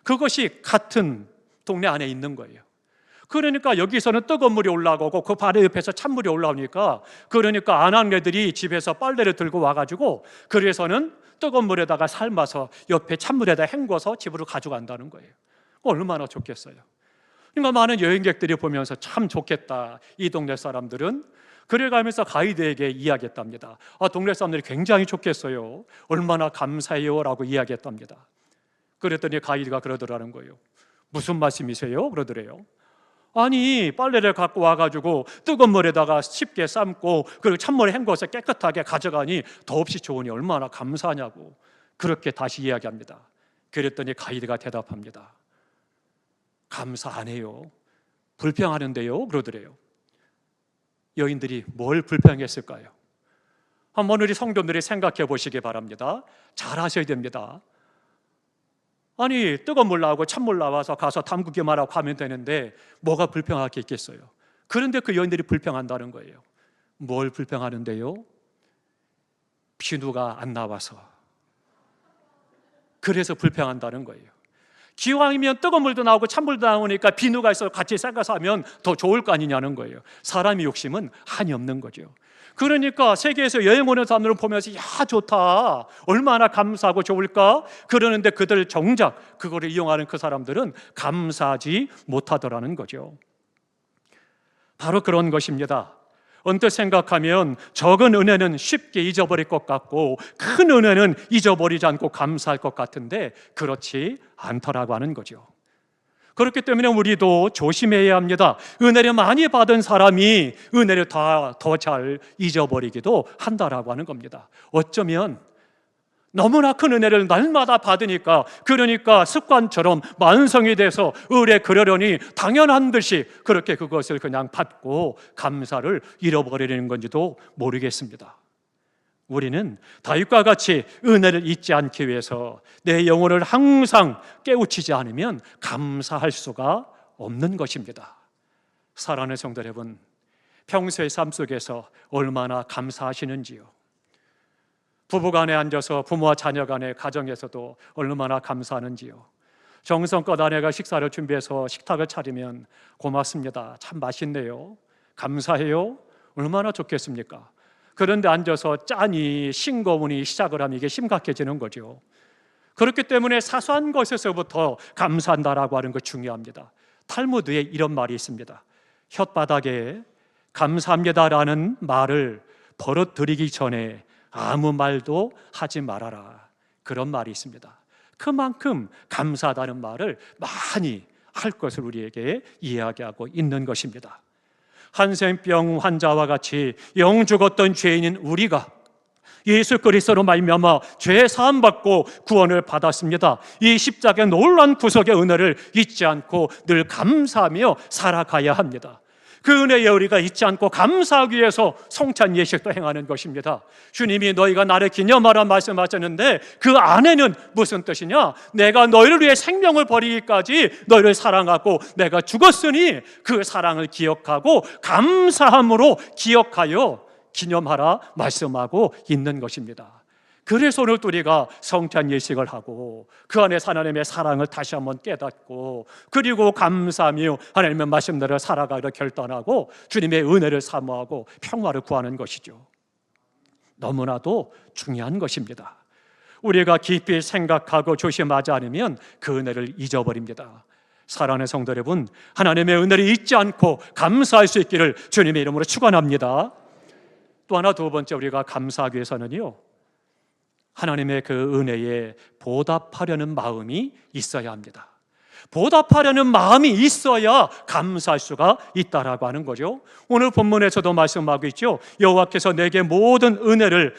그것이 같은 동네 안에 있는 거예요. 그러니까 여기서는 뜨거운 물이 올라오고 그 바로 옆에서 찬물이 올라오니까, 그러니까 아낙네들이 집에서 빨래를 들고 와가지고 그래서는 뜨거운 물에다가 삶아서 옆에 찬물에다 헹궈서 집으로 가져간다는 거예요. 얼마나 좋겠어요. 그러니까 많은 여행객들이 보면서 참 좋겠다, 이 동네 사람들은. 그래가면서 가이드에게 이야기했답니다. 동네 사람들이 굉장히 좋겠어요, 얼마나 감사해요 라고 이야기했답니다. 그랬더니 가이드가 그러더라는 거예요. 무슨 말씀이세요? 그러더래요. 아니, 빨래를 갖고 와가지고 뜨거운 물에다가 쉽게 삶고 그리고 찬물에 헹궈서 깨끗하게 가져가니 더없이 좋으니 얼마나 감사하냐고 그렇게 다시 이야기합니다. 그랬더니 가이드가 대답합니다. 감사 안 해요, 불평하는데요 그러더래요. 여인들이 뭘 불평했을까요? 한번 우리 성도들이 생각해 보시기 바랍니다. 잘 하셔야 됩니다. 아니, 뜨거운 물 나오고 찬물 나와서 가서 담그기만 하고 하면 되는데 뭐가 불평할 게 있겠어요? 그런데 그 여인들이 불평한다는 거예요. 뭘 불평하는데요? 비누가 안 나와서. 그래서 불평한다는 거예요. 기왕이면 뜨거운 물도 나오고 찬물도 나오니까 비누가 있어서 같이 섞어서 하면 더 좋을 거 아니냐는 거예요. 사람의 욕심은 한이 없는 거죠. 그러니까 세계에서 여행 오는 사람들을 보면서 야, 좋다, 얼마나 감사하고 좋을까 그러는데 그들 정작 그거를 이용하는 그 사람들은 감사하지 못하더라는 거죠. 바로 그런 것입니다. 언뜻 생각하면 적은 은혜는 쉽게 잊어버릴 것 같고 큰 은혜는 잊어버리지 않고 감사할 것 같은데 그렇지 않더라고 하는 거죠. 그렇기 때문에 우리도 조심해야 합니다. 은혜를 많이 받은 사람이 은혜를 더 잘 잊어버리기도 한다라고 하는 겁니다. 어쩌면 너무나 큰 은혜를 날마다 받으니까, 그러니까 습관처럼 만성이 돼서 의뢰 그러려니 당연한 듯이 그렇게 그것을 그냥 받고 감사를 잃어버리는 건지도 모르겠습니다. 우리는 다윗과 같이 은혜를 잊지 않기 위해서 내 영혼을 항상 깨우치지 않으면 감사할 수가 없는 것입니다. 사랑하는 성도 여러분, 평소의 삶 속에서 얼마나 감사하시는지요? 부부간에 앉아서 부모와 자녀간의 가정에서도 얼마나 감사하는지요? 정성껏 아내가 식사를 준비해서 식탁을 차리면 고맙습니다, 참 맛있네요, 감사해요, 얼마나 좋겠습니까? 그런데 앉아서 짠이 싱거우니 시작을 하면 이게 심각해지는 거죠. 그렇기 때문에 사소한 것에서부터 감사한다라고 하는 것 중요합니다. 탈무드에 이런 말이 있습니다. 혓바닥에 감사합니다라는 말을 벌어들이기 전에 아무 말도 하지 말아라, 그런 말이 있습니다. 그만큼 감사하다는 말을 많이 할 것을 우리에게 이야기하고 있는 것입니다. 한센병 환자와 같이 영 죽었던 죄인인 우리가 예수 그리스도로 말미암아 죄 사함 받고 구원을 받았습니다. 이 십자가의 놀라운 구속의 은혜를 잊지 않고 늘 감사하며 살아가야 합니다. 그 은혜에 우리가 잊지 않고 감사하기 위해서 성찬 예식도 행하는 것입니다. 주님이 너희가 나를 기념하라 말씀하셨는데 그 안에는 무슨 뜻이냐? 내가 너희를 위해 생명을 버리기까지 너희를 사랑하고 내가 죽었으니 그 사랑을 기억하고 감사함으로 기억하여 기념하라 말씀하고 있는 것입니다. 그래서 오늘 우리가 성찬 예식을 하고 그 안에 하나님의 사랑을 다시 한번 깨닫고 그리고 감사하며 하나님의 말씀대로 살아가기를 결단하고 주님의 은혜를 사모하고 평화를 구하는 것이죠. 너무나도 중요한 것입니다. 우리가 깊이 생각하고 조심하지 않으면 그 은혜를 잊어버립니다. 사랑하는 성도 여러분, 하나님의 은혜를 잊지 않고 감사할 수 있기를 주님의 이름으로 축원합니다. 또 하나, 두 번째, 우리가 감사하기 위해서는요, 하나님의 그 은혜에 보답하려는 마음이 있어야 합니다. 보답하려는 마음이 있어야 감사할 수가 있다라고 하는 거죠. 오늘 본문에서도 말씀하고 있죠. 여호와께서 내게 모든 은혜를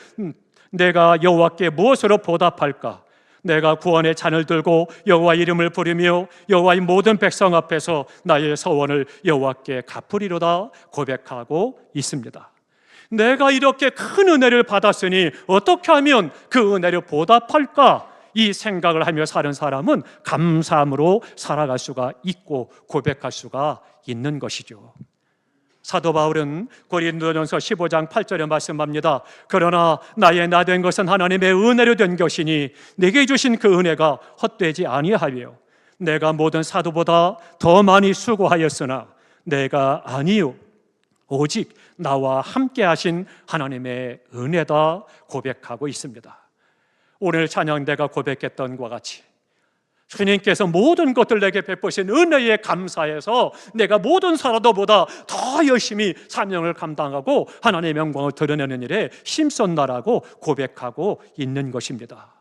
내가 여호와께 무엇으로 보답할까? 내가 구원의 잔을 들고 여호와 이름을 부르며 여호와의 모든 백성 앞에서 나의 서원을 여호와께 갚으리로다 고백하고 있습니다. 내가 이렇게 큰 은혜를 받았으니 어떻게 하면 그 은혜를 보답할까? 이 생각을 하며 사는 사람은 감사함으로 살아갈 수가 있고 고백할 수가 있는 것이죠. 사도 바울은 고린도전서 15장 8절에 말씀합니다. 그러나 나의 나 된 것은 하나님의 은혜로 된 것이니 내게 주신 그 은혜가 헛되지 아니하여 내가 모든 사도보다 더 많이 수고하였으나 내가 아니요 오직 나와 함께 하신 하나님의 은혜다 고백하고 있습니다. 오늘 찬양대가 고백했던 것과 같이 주님께서 모든 것들 내게 베푸신 은혜에 감사해서 내가 모든 사도보다 더 열심히 사명을 감당하고 하나님의 영광을 드러내는 일에 힘썼나라고 고백하고 있는 것입니다.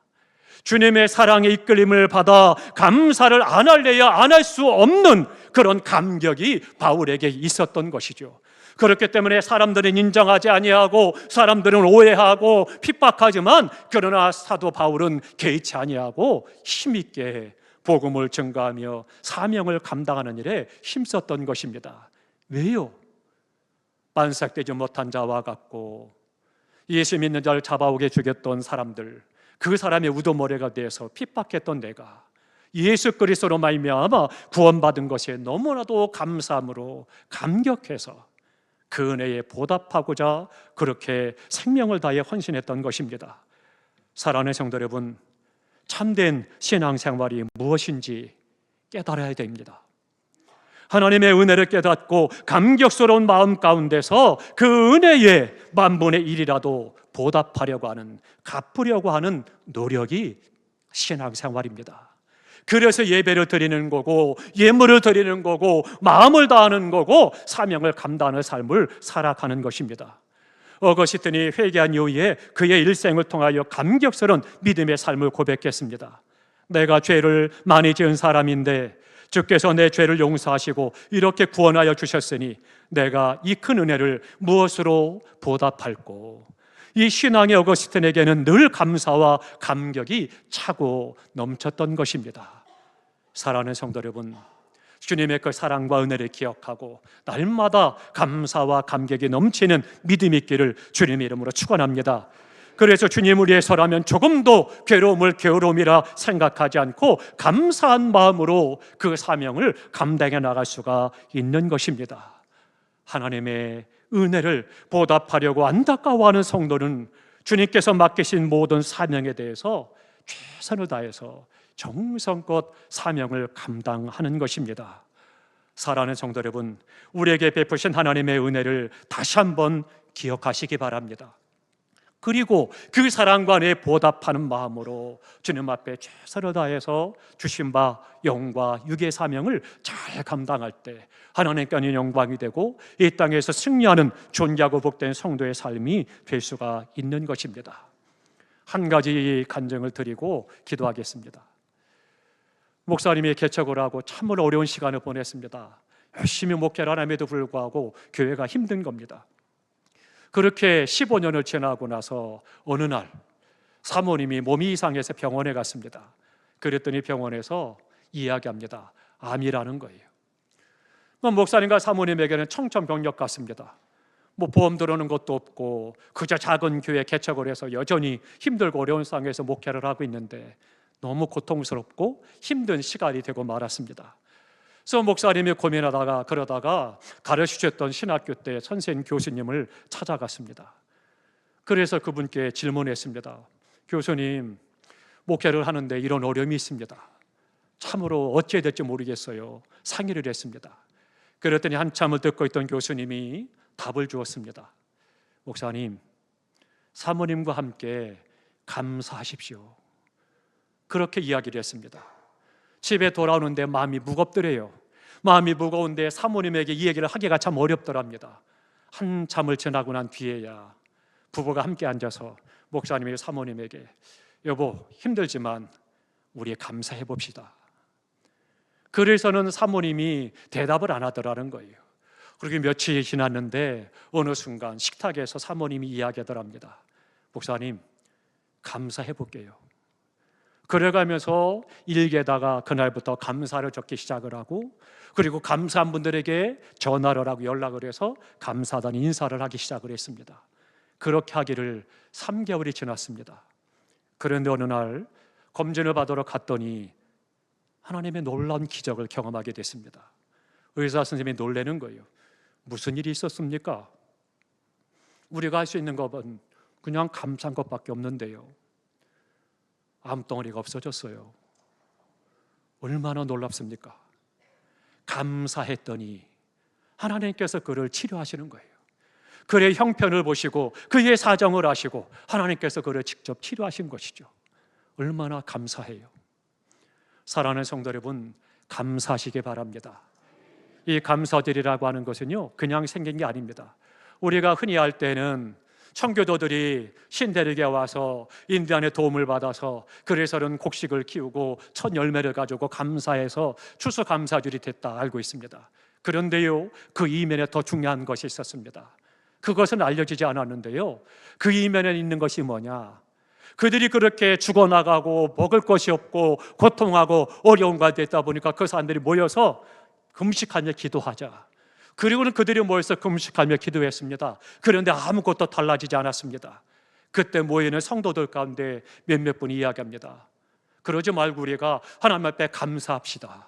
주님의 사랑의 이끌림을 받아 감사를 안 할래야 안 할 수 없는 그런 감격이 바울에게 있었던 것이죠. 그렇기 때문에 사람들은 인정하지 아니하고 사람들은 오해하고 핍박하지만 그러나 사도 바울은 개의치 아니하고 힘있게 복음을 증거하며 사명을 감당하는 일에 힘썼던 것입니다. 왜요? 반삭되지 못한 자와 같고 예수 믿는 자를 잡아오게 죽였던 사람들, 그 사람의 우두머리가 돼서 핍박했던 내가 예수 그리스도로 말미암아 구원받은 것에 너무나도 감사함으로 감격해서 그 은혜에 보답하고자 그렇게 생명을 다해 헌신했던 것입니다. 사랑하는 성도 여러분, 참된 신앙생활이 무엇인지 깨달아야 됩니다. 하나님의 은혜를 깨닫고 감격스러운 마음 가운데서 그 은혜에 만분의 1이라도 보답하려고 하는, 갚으려고 하는 노력이 신앙생활입니다. 그래서 예배를 드리는 거고 예물을 드리는 거고 마음을 다하는 거고 사명을 감당하는 삶을 살아가는 것입니다. 어거스틴이 회개한 이후에 그의 일생을 통하여 감격스러운 믿음의 삶을 고백했습니다. 내가 죄를 많이 지은 사람인데 주께서 내 죄를 용서하시고 이렇게 구원하여 주셨으니 내가 이 큰 은혜를 무엇으로 보답할꼬? 이 신앙의 어거스틴에게는 늘 감사와 감격이 차고 넘쳤던 것입니다. 사랑하는 성도 여러분, 주님의 그 사랑과 은혜를 기억하고 날마다 감사와 감격이 넘치는 믿음이 있기를 주님의 이름으로 축원합니다. 그래서 주님을 위해서라면 조금도 괴로움을 괴로움이라 생각하지 않고 감사한 마음으로 그 사명을 감당해 나갈 수가 있는 것입니다. 하나님의 은혜를 보답하려고 안타까워하는 성도는 주님께서 맡기신 모든 사명에 대해서 최선을 다해서 정성껏 사명을 감당하는 것입니다. 사랑하는 성도 여러분, 우리에게 베푸신 하나님의 은혜를 다시 한번 기억하시기 바랍니다. 그리고 그 사랑과 내 보답하는 마음으로 주님 앞에 최선을 다해서 주신 바 영과 육의 사명을 잘 감당할 때 하나님께는 영광이 되고 이 땅에서 승리하는 존귀하고 복된 성도의 삶이 될 수가 있는 것입니다. 한 가지 간증을 드리고 기도하겠습니다. 목사님이 개척을 하고 참으로 어려운 시간을 보냈습니다. 열심히 목회를 함에도 불구하고 교회가 힘든 겁니다. 그렇게 15년을 지나고 나서 어느 날 사모님이 몸이 이상해서 병원에 갔습니다. 그랬더니 병원에서 이야기합니다. 암이라는 거예요. 목사님과 사모님에게는 청천벽력 같습니다. 뭐 보험 들어오는 것도 없고 그저 작은 교회 개척을 해서 여전히 힘들고 어려운 상황에서 목회를 하고 있는데 너무 고통스럽고 힘든 시간이 되고 말았습니다. 그래서 목사님이 고민하다가 그러다가 가르치셨던 신학교 때 선생님 교수님을 찾아갔습니다. 그래서 그분께 질문했습니다. 교수님, 목회를 하는데 이런 어려움이 있습니다. 참으로 어찌해야 될지 모르겠어요. 상의를 했습니다. 그랬더니 한참을 듣고 있던 교수님이 답을 주었습니다. 목사님, 사모님과 함께 감사하십시오. 그렇게 이야기를 했습니다. 집에 돌아오는데 마음이 무겁더래요. 마음이 무거운데 사모님에게 이 얘기를 하기가 참 어렵더랍니다. 한참을 지나고 난 뒤에야 부부가 함께 앉아서 목사님이 사모님에게 여보, 힘들지만 우리 감사해 봅시다. 그래서는 사모님이 대답을 안 하더라는 거예요. 그렇게 며칠이 지났는데 어느 순간 식탁에서 사모님이 이야기하더랍니다. 목사님, 감사해 볼게요. 그래가면서 일기에다가 그날부터 감사를 적기 시작을 하고, 그리고 감사한 분들에게 전화를 하고 연락을 해서 감사하다는 인사를 하기 시작을 했습니다. 그렇게 하기를 3개월이 지났습니다. 그런데 어느 날 검진을 받으러 갔더니 하나님의 놀라운 기적을 경험하게 됐습니다. 의사 선생님이 놀라는 거예요. 무슨 일이 있었습니까? 우리가 할 수 있는 것은 그냥 감사한 것밖에 없는데요. 암덩어리가 없어졌어요. 얼마나 놀랍습니까? 감사했더니 하나님께서 그를 치료하시는 거예요. 그의 형편을 보시고 그의 사정을 아시고 하나님께서 그를 직접 치료하신 것이죠. 얼마나 감사해요. 사랑하는 성도 여러분, 감사하시기 바랍니다. 이 감사절이라고 하는 것은요, 그냥 생긴 게 아닙니다. 우리가 흔히 할 때는 청교도들이 신대륙에 와서 인디안의 도움을 받아서 그래서는 곡식을 키우고 첫 열매를 가지고 감사해서 추수감사절이 됐다 알고 있습니다. 그런데요, 그 이면에 더 중요한 것이 있었습니다. 그것은 알려지지 않았는데요, 그 이면에 있는 것이 뭐냐? 그들이 그렇게 죽어나가고 먹을 것이 없고 고통하고 어려운 가운데 있다 보니까 그 사람들이 모여서 금식하며 기도하자. 그리고는 그들이 모여서 금식하며 기도했습니다. 그런데 아무것도 달라지지 않았습니다. 그때 모이는 성도들 가운데 몇몇 분이 이야기합니다. 그러지 말고 우리가 하나님 앞에 감사합시다.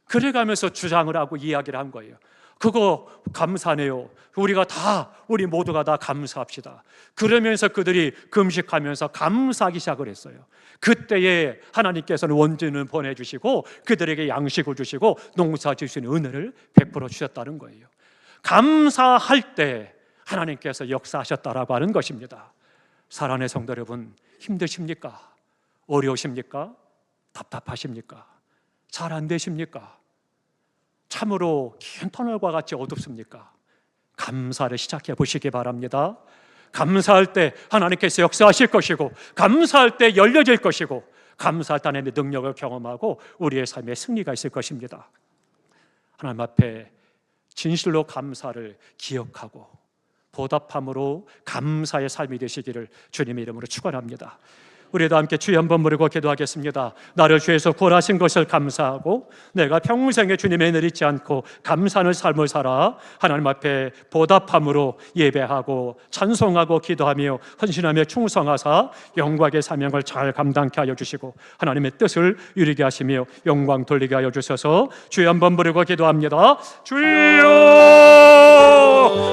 그래가면서 주장을 하고 이야기를 한 거예요. 그거 감사네요. 우리 모두가 다 감사합시다. 그러면서 그들이 금식하면서 감사하기 시작을 했어요. 그때에 하나님께서는 원진을 보내주시고 그들에게 양식을 주시고 농사 지으시는 은혜를 베풀어 주셨다는 거예요. 감사할 때 하나님께서 역사하셨다라고 하는 것입니다. 사랑하는 성도 여러분, 힘드십니까? 어려우십니까? 답답하십니까? 잘 안 되십니까? 참으로 긴 터널과 같이 어둡습니까? 감사를 시작해 보시기 바랍니다. 감사할 때 하나님께서 역사하실 것이고, 감사할 때 열려질 것이고, 감사할 때 하나님의 능력을 경험하고 우리의 삶에 승리가 있을 것입니다. 하나님 앞에 진실로 감사를 기억하고 보답함으로 감사의 삶이 되시기를 주님의 이름으로 축원합니다. 우리도 함께 주여 한번 부르고 기도하겠습니다. 나를 주에서 구원하신 것을 감사하고 내가 평생에 주님의 은혜를 잊지 않고 감사하는 삶을 살아 하나님 앞에 보답함으로 예배하고 찬송하고 기도하며 헌신하며 충성하사 영광의 사명을 잘 감당케 하여 주시고 하나님의 뜻을 이루게 하시며 영광 돌리게 하여 주셔서 주여 한번 부르고 기도합니다. 주여!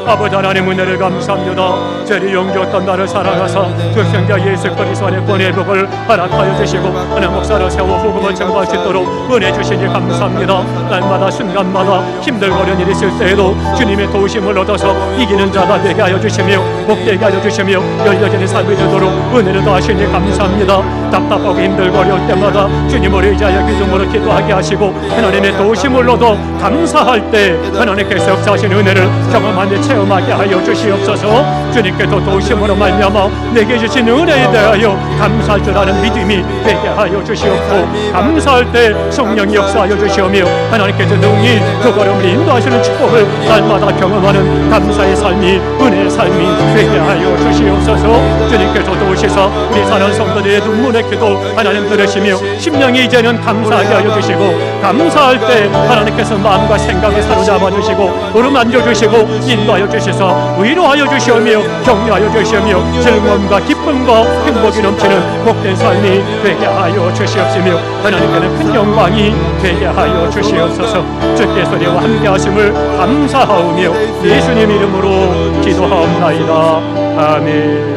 아버지 하나님 은혜를 감사합니다. 죄를 용기었던 나를 사랑하사 그 형제 예수 그리스도 안에 권의 복을 허락하여 주시고 하나님 목사를 세워 복음을 전파할 수 있도록 은혜 주시니 감사합니다. 날마다 순간마다 힘들고 어려운 일이 있을 때에도 주님의 도우심을 얻어서 이기는 자가 되게 하여 주시며 복되게 하여 주시며 열려지는 삶이 되도록 은혜를 더하시니 감사합니다. 답답하고 힘들고 어려울 때마다 주님을 의지하여 기도로 기도하게 하시고 하나님의 도우심을 얻어 감사할 때 하나님께서 역사하시는 은혜를 경험하며 체험하게 하여 주시옵소서. 주님께서 도우심으로 말미암아 내게 주신 은혜에 대하여 감사할 줄 아는 믿음이 되게 하여 주시옵고 감사할 때 성령이 역사하여 주시오며 하나님께서 능히 그 걸음을 인도하시는 축복을 날마다 경험하는 감사의 삶이 은혜의 삶이 되게 하여 주시옵소서. 주님께서 도우시사 우리 사랑하는 성도들의 눈물의 기도 하나님 들으시며 심령이 이제는 감사하게 하여 주시고 감사할 때 하나님께서 마음과 생각을 사로잡아 주시고 어루만져 주시고 인도하여 주셔서 위로하여 주시오며 격려하여 주시오며 즐거움과 기쁨과 행복이 넘치는 복된 삶이 되게 하여 주시옵시며 하나님께는 큰 영광이 되게 하여 주시옵소서. 주께서 우리와 함께 하심을 감사하오며 예수님 이름으로 기도하옵나이다. 아멘.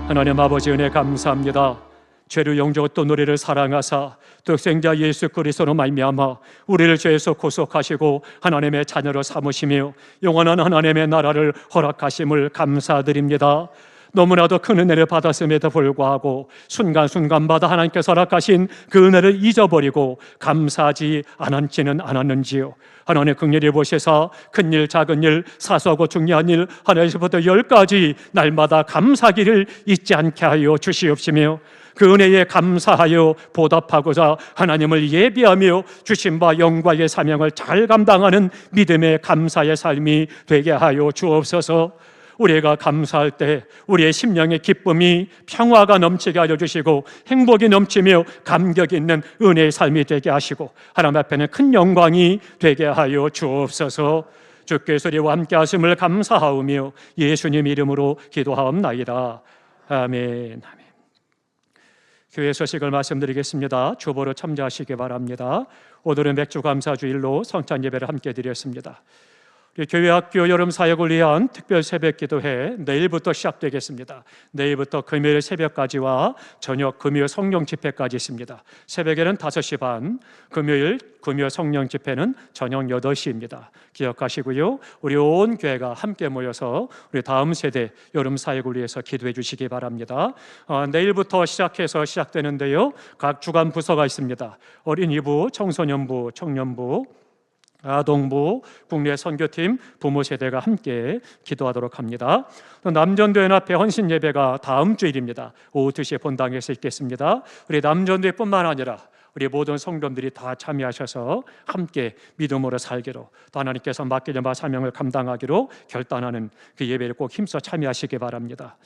하나님 아버지 은혜 감사합니다. 죄를 용서했던 우리를 사랑하사 독생자 예수 그리스도로 말미암아 우리를 죄에서 구속하시고 하나님의 자녀로 삼으시며 영원한 하나님의 나라를 허락하심을 감사드립니다. 너무나도 큰 은혜를 받았음에도 불구하고 순간순간마다 하나님께서 허락하신 그 은혜를 잊어버리고 감사하지 않았지는 않았는지요. 하나님 긍휼히 보셔서 큰일 작은일 사소하고 중요한 일 하나에서부터 10가지 날마다 감사하기를 잊지 않게 하여 주시옵시며 그 은혜에 감사하여 보답하고자 하나님을 예비하며 주신 바 영광의 사명을 잘 감당하는 믿음의 감사의 삶이 되게 하여 주옵소서. 우리가 감사할 때 우리의 심령의 기쁨이 평화가 넘치게 하여 주시고 행복이 넘치며 감격이 있는 은혜의 삶이 되게 하시고 하나님 앞에는 큰 영광이 되게 하여 주옵소서. 주께서 우리와 함께 하심을 감사하오며 예수님 이름으로 기도하옵나이다. 아멘. 아멘. 교회 소식을 말씀드리겠습니다. 주보로 참조하시기 바랍니다. 오늘은 맥주 감사 주일로 성찬 예배를 함께 드렸습니다. 교회학교 여름 사역을 위한 특별 새벽 기도회 내일부터 시작되겠습니다. 내일부터 금요일 새벽까지와 저녁 금요 성령 집회까지 있습니다. 새벽에는 5시 반, 금요 성령 집회는 저녁 8시입니다. 기억하시고요. 우리 온 교회가 함께 모여서 우리 다음 세대 여름 사역을 위해서 기도해 주시기 바랍니다. 내일부터 시작되는데요. 각 주간 부서가 있습니다. 어린이부, 청소년부, 청년부, 아동부, 국내 선교팀, 부모 세대가 함께 기도하도록 합니다. 남전도연합회 헌신 예배가 다음 주일입니다. 오후 2시에 본당에서 있겠습니다. 우리 남전도회뿐만 아니라 우리 모든 성도들이 다 참여하셔서 함께 믿음으로 살기로 또 하나님께서 맡기는 바 사명을 감당하기로 결단하는 그 예배를 꼭 힘써 참여하시기 바랍니다.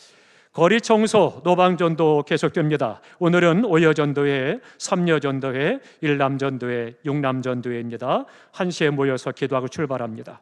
거리 청소, 노방전도 계속됩니다. 오늘은 5여전도회, 3여전도회, 1남전도회, 6남전도회입니다. 1시에 모여서 기도하고 출발합니다.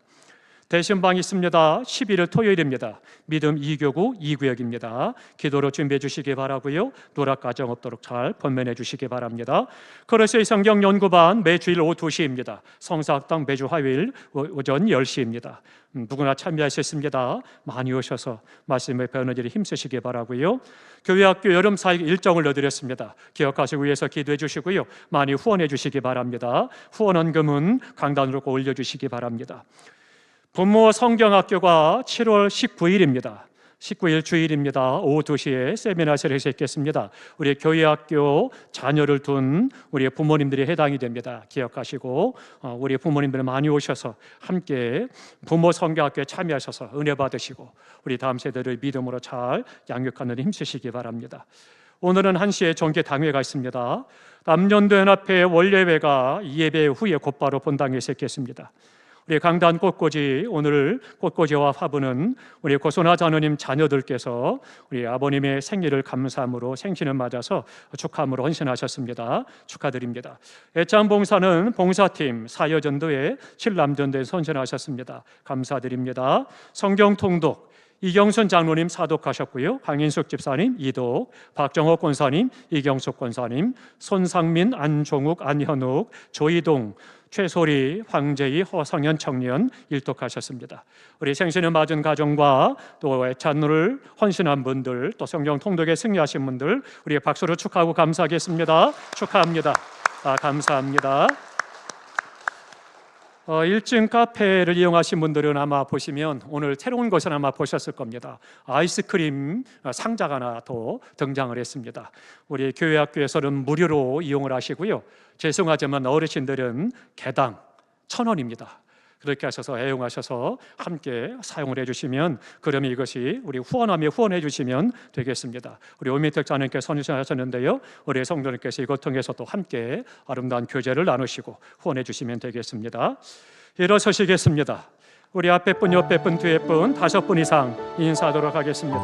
대신방이 있습니다. 11일 토요일입니다. 믿음 2교구 2구역입니다. 기도로 준비해 주시기 바라고요. 누락가정 없도록 잘 권면해 주시기 바랍니다. 그래서 성경 연구반 매주일 오후 2시입니다. 성사학당 매주 화요일 오전 10시입니다. 누구나 참여할 수 있습니다. 많이 오셔서 말씀을 배우는 일에 힘쓰시기 바라고요. 교회학교 여름 사역 일정을 넣어드렸습니다. 기억하시고 위해서 기도해 주시고요. 많이 후원해 주시기 바랍니다. 후원헌금은 강단으로 올려주시기 바랍니다. 부모 성경학교가 7월 19일입니다. 19일 주일입니다. 오후 2시에 세미나실에서 있겠습니다. 우리 교회학교 자녀를 둔 우리 부모님들이 해당이 됩니다. 기억하시고 우리 부모님들 많이 오셔서 함께 부모 성경학교에 참여하셔서 은혜 받으시고 우리 다음 세대를 믿음으로 잘 양육하는 데 힘쓰시기 바랍니다. 오늘은 1시에 정기 당회가 있습니다. 남전도연합회 원례회가 예배 후에 곧바로 본당에서 있겠습니다. 우리 강단 꽃꽂이, 오늘 꽃꽂이와 화분은 우리 고소나 자녀님 자녀들께서 우리 아버님의 생일을 감사함으로 생신을 맞아서 축하함으로 헌신하셨습니다. 축하드립니다. 애찬봉사는 봉사팀 4여전도회 7남전도에 헌신하셨습니다. 감사드립니다. 성경통독 이경순 장로님 사독하셨고요. 강인숙 집사님 이독, 박정호 권사님, 이경숙 권사님, 손상민, 안종욱, 안현욱, 조이동, 최소리, 황재희, 허성현 청년 일독하셨습니다. 우리 생신을 맞은 가정과 또 애찬을 헌신한 분들, 또 성경 통독에 승리하신 분들 우리 박수로 축하하고 감사하겠습니다. 축하합니다. 감사합니다. 1층 카페를 이용하신 분들은 아마 보시면 오늘 새로운 것을 아마 보셨을 겁니다. 아이스크림 상자가 하나 더 등장을 했습니다. 우리 교회학교에서는 무료로 이용을 하시고요. 죄송하지만 어르신들은 개당 1,000원입니다. 그렇게 하셔서 애용하셔서 함께 사용을 해주시면 그러면 이것이 우리 후원하며 후원해 주시면 되겠습니다. 우리 오민택 자님께서 선언하셨는데요. 우리 성도님께서 이것 통해서 또 함께 아름다운 교제를 나누시고 후원해 주시면 되겠습니다. 일어서시겠습니다. 우리 앞에 분, 옆에 분, 뒤에 분 5분 이상 인사하도록 하겠습니다.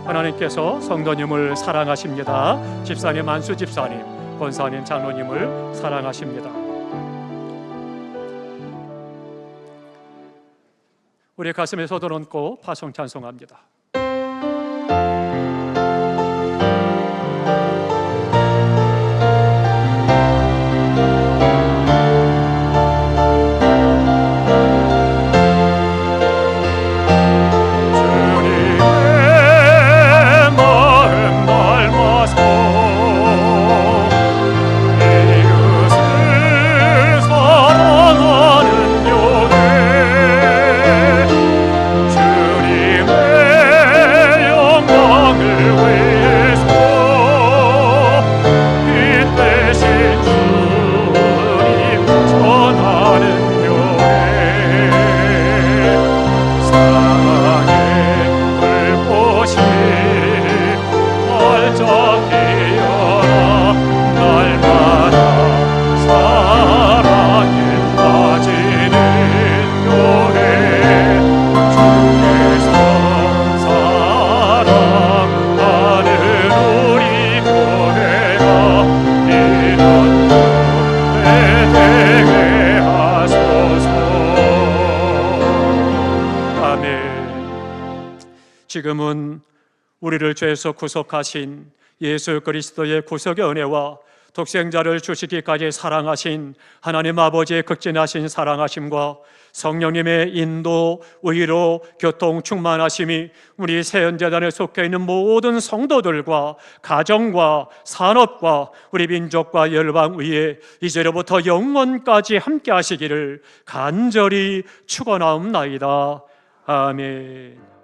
하나님께서 성도님을 사랑하십니다. 집사님, 안수 집사님, 권사님 장로님을 사랑하십니다. 우리 가슴에 손을 얹고 파송 찬송합니다. 지금은 우리를 죄에서 구속하신 예수 그리스도의 구속의 은혜와 독생자를 주시기까지 사랑하신 하나님 아버지의 극진하신 사랑하심과 성령님의 인도, 의로, 교통, 충만하심이 우리 세연재단에 속해 있는 모든 성도들과 가정과 산업과 우리 민족과 열방 위에 이제로부터 영원까지 함께 하시기를 간절히 축원하옵나이다. 아멘.